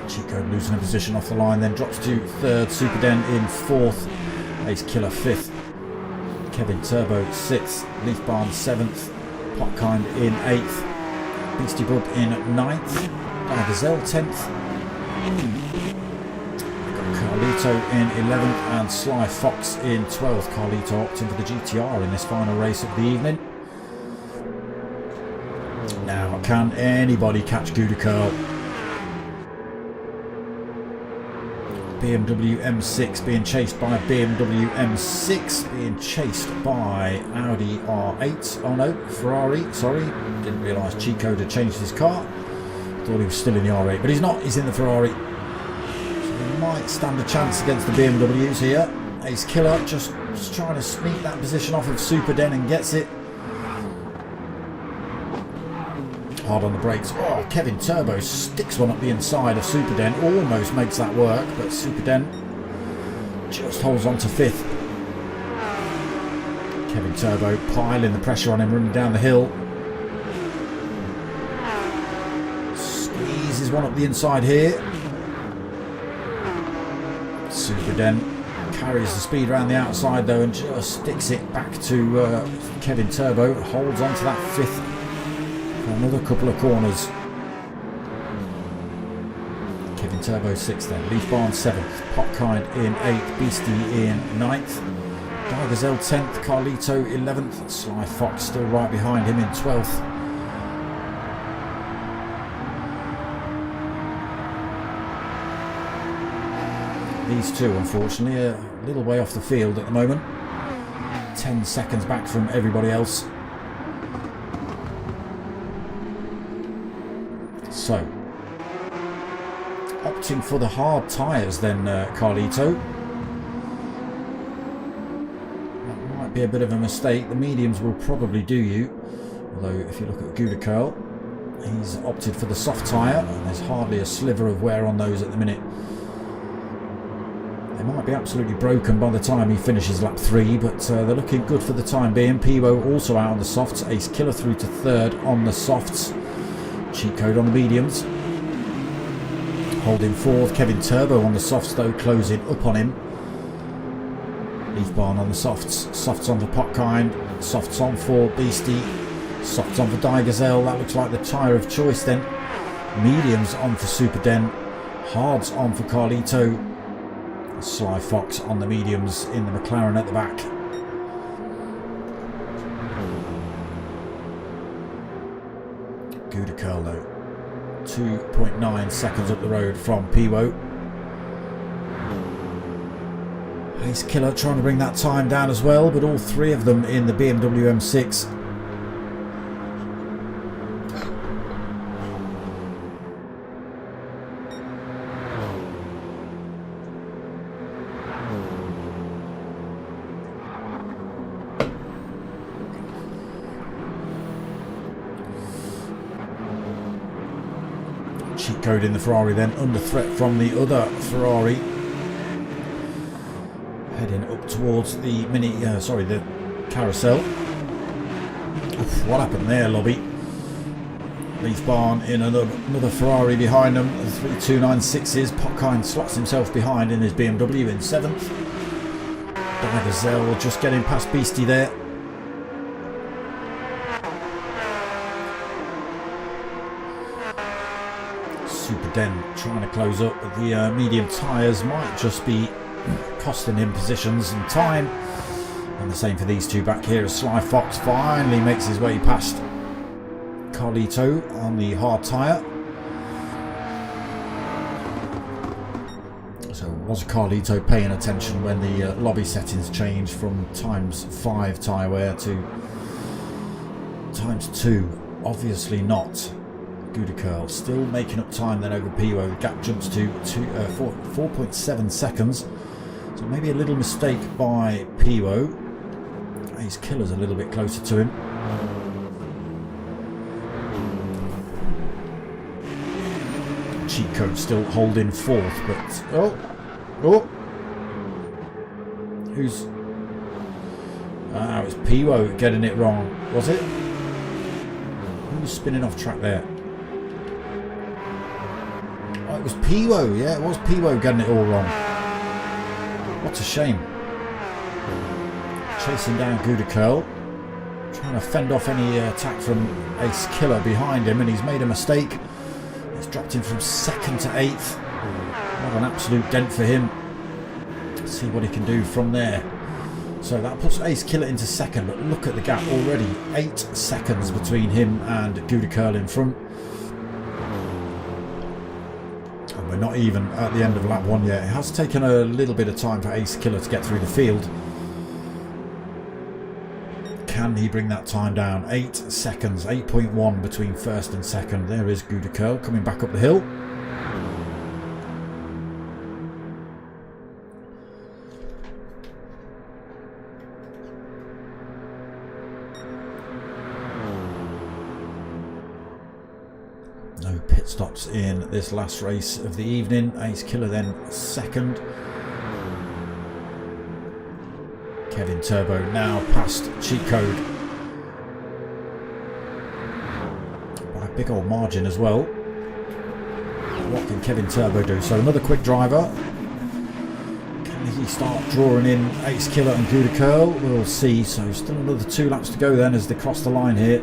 Cheat Code losing a position off the line, then drops to third. Super Den in fourth. Ace Killer fifth. Kevin Turbo 6th, Leaf Barn 7th, Potkind in 8th, Beastie Bub in 9th, Gazelle 10th, Carlito in 11th and Sly Fox in 12th. Carlito opting for the GTR in this final race of the evening. Now, can anybody catch Gouda Curl? BMW M6 being chased by BMW M6, being chased by Audi R8. Oh no, Ferrari, sorry. Didn't realise Cheat Code had changed his car. Thought he was still in the R8, but he's not, he's in the Ferrari. So he might stand a chance against the BMWs here. Ace Killer just trying to sneak that position off of Super Den and gets it. Hard on the brakes. Oh, Kevin Turbo sticks one up the inside of Super Den, almost makes that work, but Super Den just holds on to 5th. Kevin Turbo piling the pressure on him, running down the hill. Squeezes one up the inside here. Super Den carries the speed around the outside though and just sticks it back to Kevin Turbo, holds on to that 5th. Another couple of corners. Kevin Turbo 6th then, Leaf Barn 7th, Potkind in 8th, Beastie in 9th, Gazelle 10th, Carlito 11th, Sly Fox still right behind him in 12th. These two unfortunately are a little way off the field at the moment, 10 seconds back from everybody else. So, opting for the hard tyres then, Carlito. That might be a bit of a mistake. The mediums will probably do you. Although, if you look at Gudicurl, he's opted for the soft tyre, and there's hardly a sliver of wear on those at the minute. They might be absolutely broken by the time he finishes lap 3, but they're looking good for the time being. Piwo also out on the softs. Ace Killer through to 3rd on the softs. Cheat Code on the mediums. Holding 4th. Kevin Turbo on the softs though, closing up on him. Leaf Barn on the softs. Softs on for Potkind. Softs on for Beastie. Softs on for Digazelle. That looks like the tyre of choice then. Mediums on for Super Den. Hards on for Carlito. Sly Fox on the mediums in the McLaren at the back. Gudicurl though, 2.9 seconds up the road from Piwo. Ace Killer trying to bring that time down as well, but all 3 of them in the BMW M6. Cheat Code in the Ferrari then, under threat from the other Ferrari. Heading up towards the the carousel. Oof, what happened there, Lobby? Leaf Barn in another Ferrari behind them. The 3296s. Potkind slots himself behind in his BMW in 7th. Digazelle just getting past Beastie there. Super Den trying to close up, but the medium tyres might just be costing him positions and time. And the same for these two back here as Sly Fox finally makes his way past Carlito on the hard tyre. So was Carlito paying attention when the lobby settings changed from ×5 tyre wear to ×2? Obviously not. Gudicurl still making up time then over Piwo. The gap jumps to 4.7 seconds. So maybe a little mistake by Piwo. Ace Killer's a little bit closer to him. Cheat Code still holding 4th, but who's it was Piwo getting it wrong, was it? Who was spinning off track there? Oh, it was Piwo, yeah, it was Piwo getting it all wrong. What a shame. Chasing down Gudicurl, trying to fend off any attack from Ace Killer behind him, and he's made a mistake. He's dropped him from 2nd to 8th. What an absolute dent for him. Let's see what he can do from there. So that puts Ace Killer into 2nd, but look at the gap already. 8 seconds between him and Gudicurl in front. And we're not even at the end of lap 1 yet. It has taken a little bit of time for Ace Killer to get through the field. Can he bring that time down? 8 seconds, 8.1 between 1st and 2nd. There is Gudicurl coming back up the hill. No pit stops in this last race of the evening. Ace Killer then 2nd. Kevin Turbo now past Cheat Code by a big old margin as well. What can Kevin Turbo do? So another quick driver. Can he start drawing in Ace Killer and Gudicurl? We'll see. So still another 2 laps to go then as they cross the line here.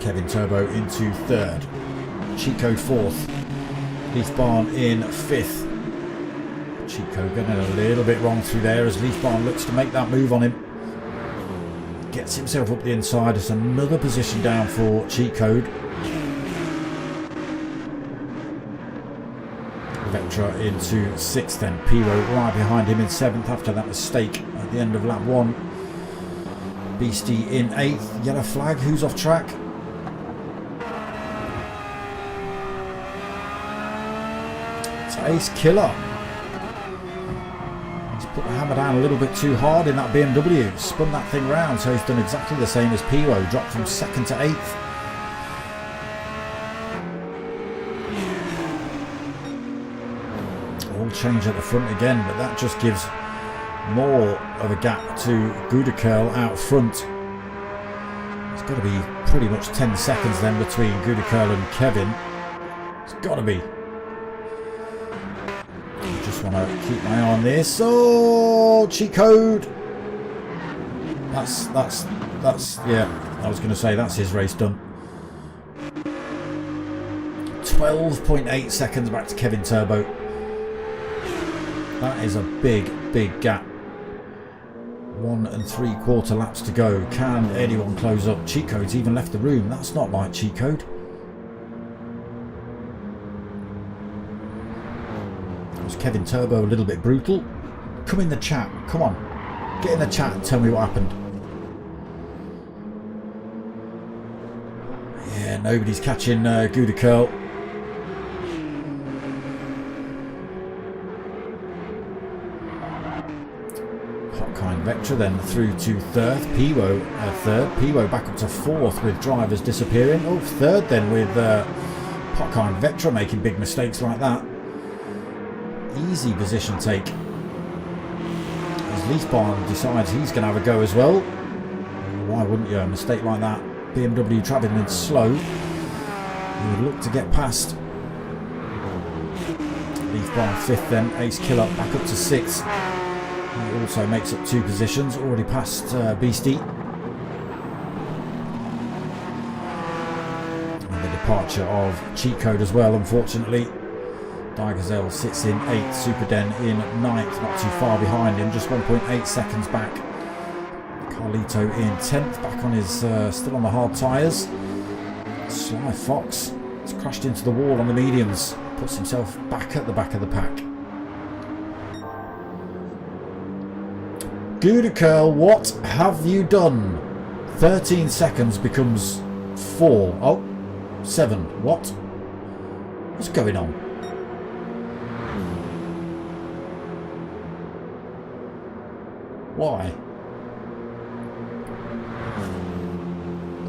Kevin Turbo into 3rd. Cheat Code 4th. Leaf Barn in 5th. Cheat Code getting a little bit wrong through there as Leaf Barn looks to make that move on him. Gets himself up the inside. It's another position down for Cheat Code. Vectra into 6th then. Piwo right behind him in 7th after that mistake at the end of lap 1. Beastie in 8th. Yellow flag. Who's off track? It's Ace Killer. He's put the hammer down a little bit too hard in that BMW. Spun that thing round, so he's done exactly the same as Piwo. Dropped from 2nd to 8th. All change at the front again, but that just gives more of a gap to Gudekerl out front. It's got to be pretty much 10 seconds then between Gudekerl and Kevin. It's got to be. I just want to keep my eye on this. Oh, cheat code. That's yeah, I was going to say that's his race done. 12.8 seconds back to Kevin Turbo. That is a big gap. 1 3/4 laps to go. Can anyone close up? Cheat code's even left the room. That's not like cheat code. Was Kevin Turbo a little bit brutal? Come in the chat. Come on. Get in the chat and tell me what happened. Yeah, nobody's catching Gudekerl. Vectra then through to 3rd, Piwo 3rd, Piwo back up to 4th with drivers disappearing. Oh, 3rd then with Potkind Vectra making big mistakes like that. Easy position take. As Leafbarn decides he's going to have a go as well. Why wouldn't you? A mistake like that. BMW travelling in slow. You would look to get past. Leafbarn 5th then, Ace Killer back up to 6th. He also makes up 2 positions, already past Beastie. And the departure of Cheat Code as well, unfortunately. Digazelle sits in 8th, Superden in 9th, not too far behind him, just 1.8 seconds back. Carlito in 10th, back on his, still on the hard tyres. Sly Fox has crashed into the wall on the mediums, puts himself back at the back of the pack. Gudekerl, what have you done? 13 seconds becomes 4. Oh, 7. What? What's going on? Why?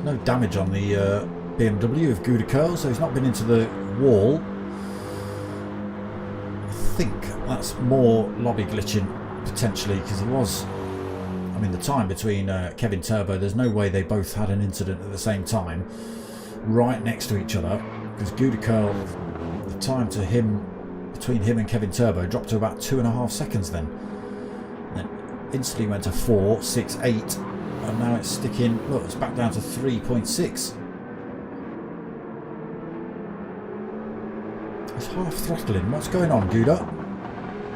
No damage on the BMW of Gudekerl, so he's not been into the wall. I think that's more lobby glitching, potentially, because he was... I mean, the time between Kevin Turbo, there's no way they both had an incident at the same time, right next to each other, because Gudekerl, the time to him, between him and Kevin Turbo, dropped to about 2.5 seconds then. Then instantly went to 4, 6, 8, and now it's sticking, look, it's back down to 3.6. It's half throttling. What's going on, Guda?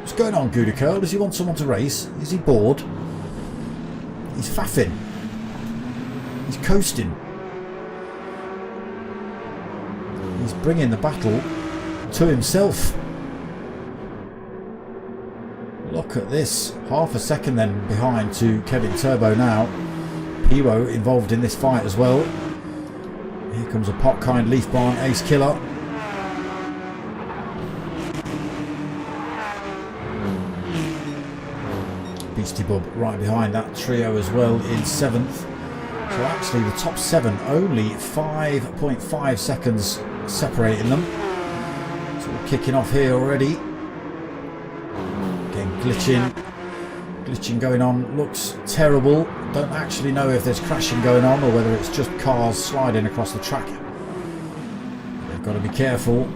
What's going on, Gudekerl? Does he want someone to race? Is he bored? He's faffing. He's coasting. He's bringing the battle to himself. Look at this. Half a second then behind to Kevin Turbo now. Piwo involved in this fight as well. Here comes a Potkind Leafbarn Ace Killer. Beastie Bub right behind that trio as well in 7th. So actually the top 7 only 5.5 seconds separating them. So we're kicking off here already. Again, glitching going on, looks terrible. Don't actually know if there's crashing going on or whether it's just cars sliding across the track. They've got to be careful.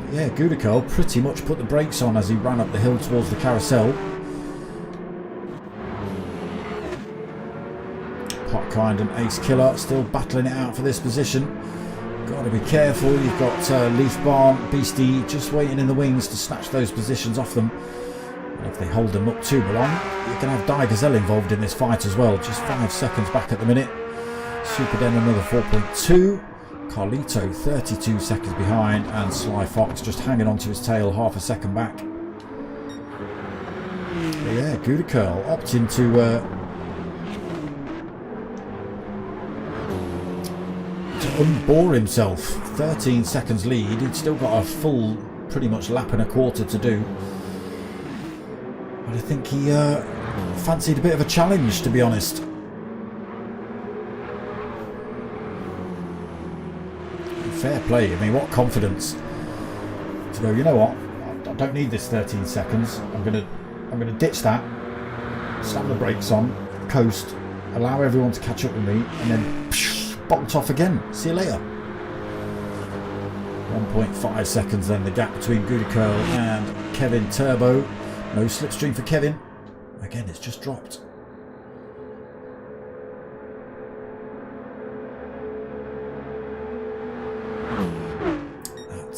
But yeah, Gudekerl pretty much put the brakes on as he ran up the hill towards the carousel. Potkind and Ace Killer still battling it out for this position. Got to be careful. You've got Leafbarn, Beastie just waiting in the wings to snatch those positions off them. And if they hold them up too long, you can have Digazelle involved in this fight as well. Just 5 seconds back at the minute. Superden another 4.2. Carlito 32 seconds behind, and Sly Fox just hanging onto his tail, half a second back. But yeah, Gudekerl opting to unbore himself. 13 seconds lead. He'd still got a full pretty much lap and a quarter to do. But I think he fancied a bit of a challenge, to be honest. Fair play. I mean, what confidence to go, you know what, I don't need this 13 seconds. I'm gonna ditch that, slam the brakes on, coast, allow everyone to catch up with me, and then bolt off again. See you later. 1.5 seconds then the gap between Gudekerl and Kevin Turbo. No slipstream for Kevin. Again, it's just dropped.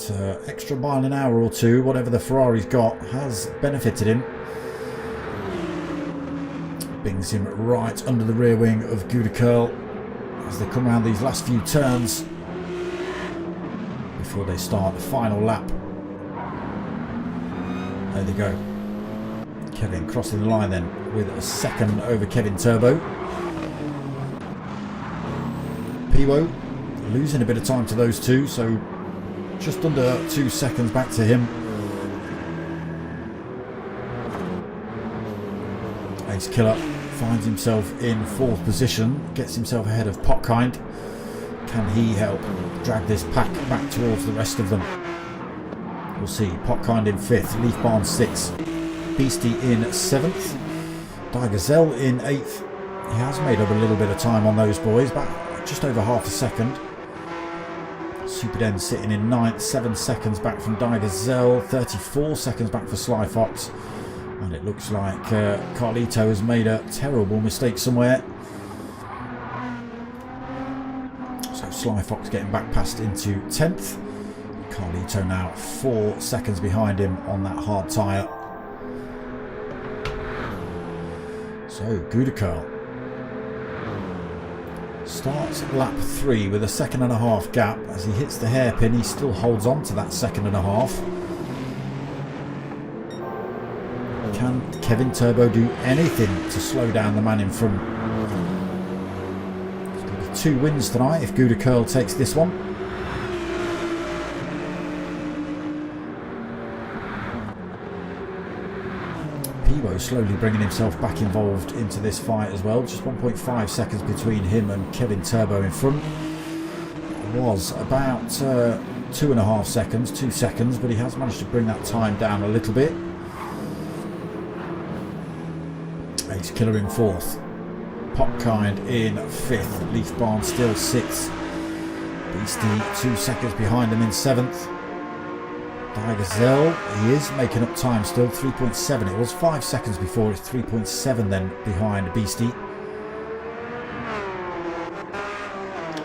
That extra mile an hour or two, whatever the Ferrari's got, has benefited him. Brings him right under the rear wing of Gudekerl as they come around these last few turns before they start the final lap. There they go. Kevin crossing the line then with a second over Kevin Turbo. Piwo losing a bit of time to those two, so just under 2 seconds back to him. Ace Killer finds himself in 4th position, gets himself ahead of Potkind. Can he help drag this pack back towards the rest of them? We'll see. Potkind in 5th, Leaf Barn 6th, Beastie in 7th, Gazelle in 8th. He has made up a little bit of time on those boys, but just over half a second. Superden sitting in 9th, 7 seconds back from Gazelle, 34 seconds back for Sly Fox. And it looks like Carlito has made a terrible mistake somewhere. So Sly Fox getting back past into 10th. Carlito now 4 seconds behind him on that hard tyre. So Gudekerl starts lap 3 with a 1.5 gap. As he hits the hairpin, he still holds on to that 2.5. Can Kevin Turbo do anything to slow down the man in front? It's going to be 2 wins tonight if Gudekerl takes this one. Piwo slowly bringing himself back involved into this fight as well. Just 1.5 seconds between him and Kevin Turbo in front. It was about 2.5 seconds, 2 seconds, but he has managed to bring that time down a little bit. Ace Killer in 4th, Potkind in 5th, Leaf Barn still 6th, Beastie 2 seconds behind him in 7th. Gazelle, he is making up time still, 3.7. It was 5 seconds before, it's 3.7 then behind Beastie.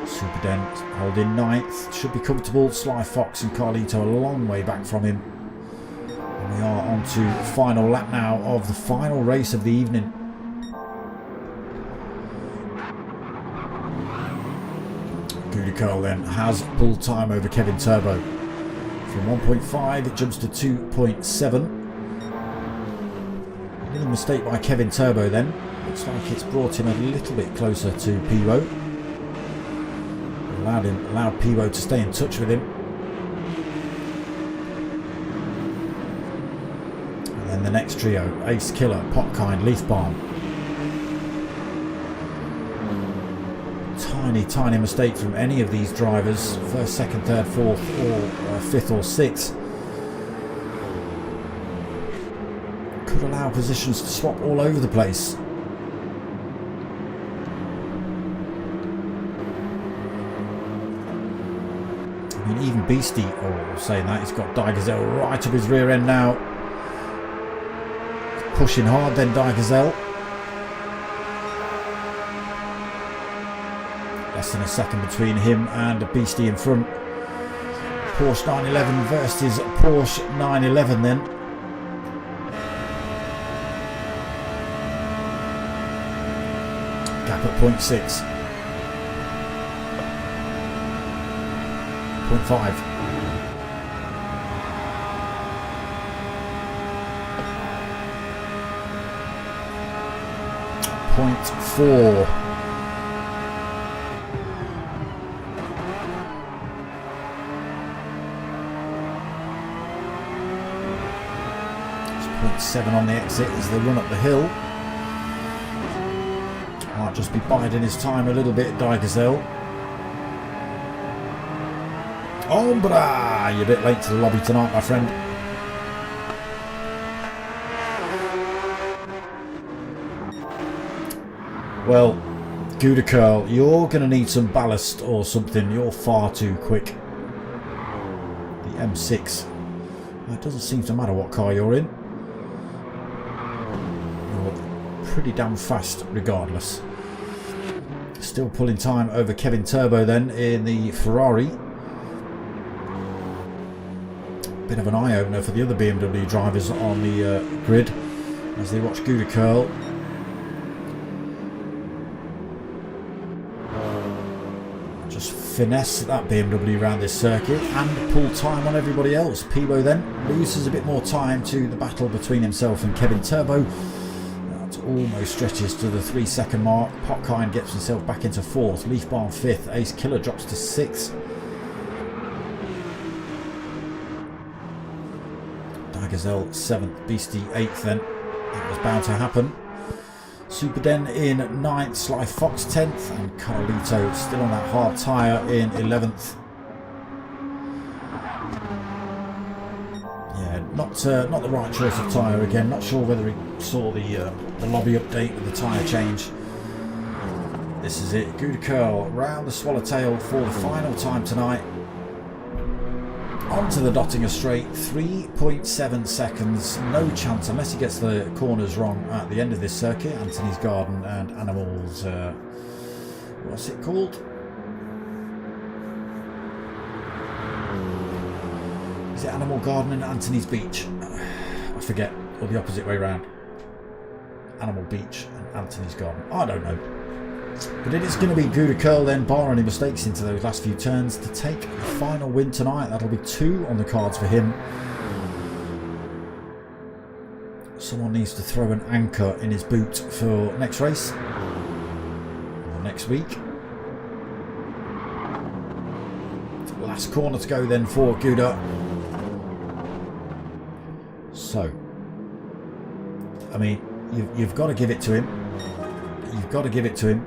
Superden holding 9th, should be comfortable. Sly Fox and Carlito a long way back from him. And we are on to the final lap now of the final race of the evening. Gudekerl then has pulled time over Kevin Turbo. From 1.5 it jumps to 2.7. A little mistake by Kevin Turbo then. Looks like it's brought him a little bit closer to Piwo. Allowed Piwo to stay in touch with him. And then the next trio, Ace Killer, Potkind, Leaf Barn. Tiny mistake from any of these drivers, 1st, 2nd, 3rd, 4th or 5th or 6th, could allow positions to swap all over the place. I mean, even Beastie, saying that, he's got Gazelle right up his rear end now, pushing hard then Gazelle. Less than a second between him and Beastie in front. Porsche 911 versus Porsche 911 then. Gap at 0.6. 0.5. 0.4. 0.7 on the exit as they run up the hill. Might just be biding his time a little bit, Gazelle. Ombra! You're a bit late to the lobby tonight, my friend. Well, Gouda Curl, you're going to need some ballast or something. You're far too quick. The M6. It doesn't seem to matter what car you're in. You're pretty damn fast regardless. Still pulling time over Kevin Turbo then in the Ferrari. Bit of an eye-opener for the other BMW drivers on the grid as they watch Gouda Curl. Just finesse that BMW around this circuit and pull time on everybody else. Pivo then loses a bit more time to the battle between himself and Kevin Turbo. That almost stretches to the 3-second mark. Potkind gets himself back into 4th. Leafbarn 5th. Ace Killer drops to 6th. Gazelle 7th, Beastie 8th then. That was bound to happen. Super Den in 9th, Sly Fox 10th, and Carlito still on that hard tyre in 11th. Yeah, not the right choice of tyre again. Not sure whether he saw the lobby update with the tyre change. This is it. Gouda Curl round the Swallowtail for the final time tonight. Onto the Dottinger straight, 3.7 seconds, no chance unless he gets the corners wrong at the end of this circuit. Anthony's Garden and Animals, what's it called? Is it Animal Garden and Anthony's Beach? I forget, or the opposite way round. Animal Beach and Anthony's Garden, I don't know. But it is going to be Gouda Curl then, bar any mistakes into those last few turns, to take the final win tonight. That'll be 2 on the cards for him. Someone needs to throw an anchor in his boot for next race, or next week. Last corner to go then for Gouda. So, I mean, you've got to give it to him. You've got to give it to him.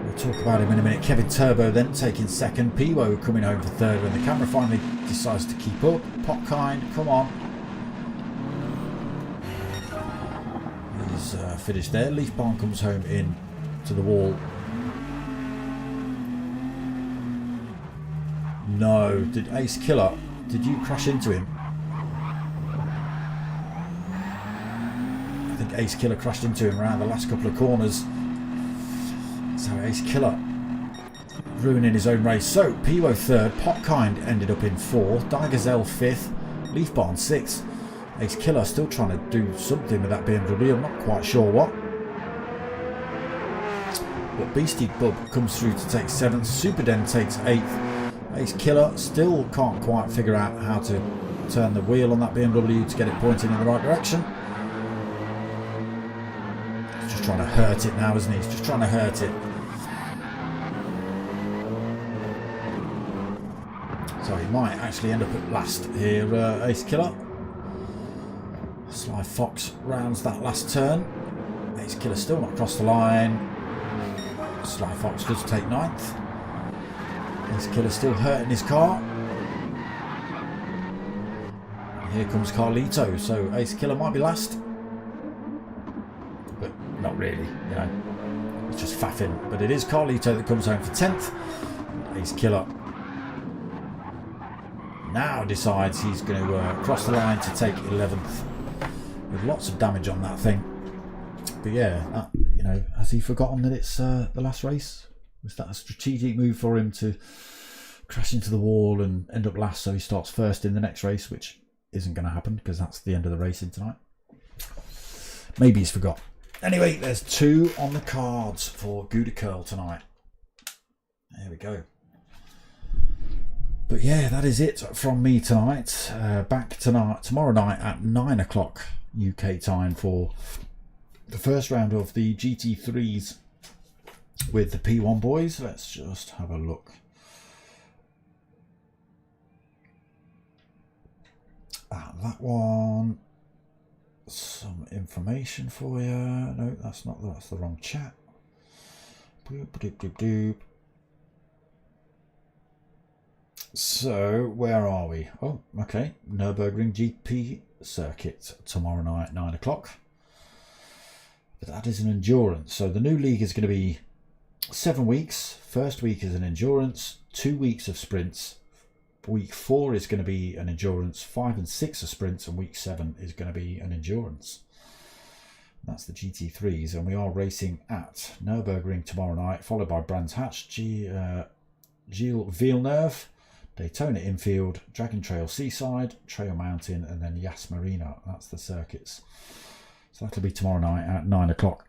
We'll talk about him in a minute. Kevin Turbo then taking 2nd. Pivo coming home for 3rd when the camera finally decides to keep up. Potkind, come on. He's finished there. Leafbarn comes home in to the wall. No, did Ace Killer, did you crash into him? I think Ace Killer crashed into him around the last couple of corners. So Ace Killer ruining his own race. So Pivo 3rd, Potkind ended up in 4th, Gazelle 5th, Leafbarn 6th. Ace Killer still trying to do something with that BMW, I'm not quite sure what. But Beastie Bub comes through to take 7th, Super Den takes 8th. Ace Killer still can't quite figure out how to turn the wheel on that BMW to get it pointing in the right direction. He's just trying to hurt it now, isn't he? He's just trying to hurt it. So he might actually end up at last here, Ace Killer. Sly Fox rounds that last turn. Ace Killer still not across the line. Sly Fox does take 9th. Ace Killer still hurting his car. And here comes Carlito, so Ace Killer might be last. But not really, you know. It's just faffing. But it is Carlito that comes home for 10th. Ace Killer now decides he's going to cross the line to take 11th. With lots of damage on that thing. But yeah, you know, has he forgotten that it's the last race? Was that a strategic move for him to crash into the wall and end up last so he starts first in the next race, which isn't going to happen because that's the end of the racing tonight. Maybe he's forgot. Anyway, there's 2 on the cards for Gouda Curl tonight. There we go. But yeah, that is it from me tonight. Back tomorrow night at 9 o'clock UK time for the first round of the GT3s with the P1 boys. Let's just have a look. That one some information for you. No, that's not. That's the wrong chat. Boop, boop, boop, boop. So where are we? Oh, okay. Nurburgring GP circuit tomorrow night, 9 o'clock. But that is an endurance. So the new league is going to be 7 weeks. First week is an endurance, 2 weeks of sprints. Week 4 is going to be an endurance, 5 and 6 are sprints, and week 7 is going to be an endurance. That's the GT3s, and we are racing at Nurburgring tomorrow night, followed by Brands Hatch, Gilles Villeneuve, Daytona Infield, Dragon Trail Seaside, Trail Mountain, and then Yas Marina. That's the circuits. So that'll be tomorrow night at 9 o'clock.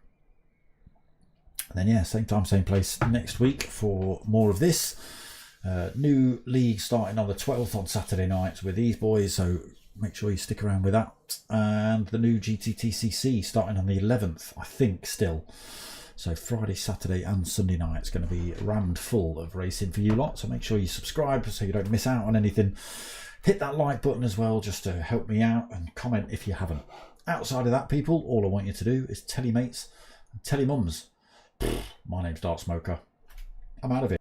And then, yeah, same time, same place next week for more of this. New league starting on the 12th on Saturday nights with these boys, so make sure you stick around with that. And the new GTTCC starting on the 11th, I think, still. So Friday, Saturday and Sunday night it's going to be rammed full of racing for you lot. So make sure you subscribe so you don't miss out on anything. Hit that like button as well just to help me out, and comment if you haven't. Outside of that, people, all I want you to do is tell your mates and tell your mums. My name's Dark Smoker. I'm out of here.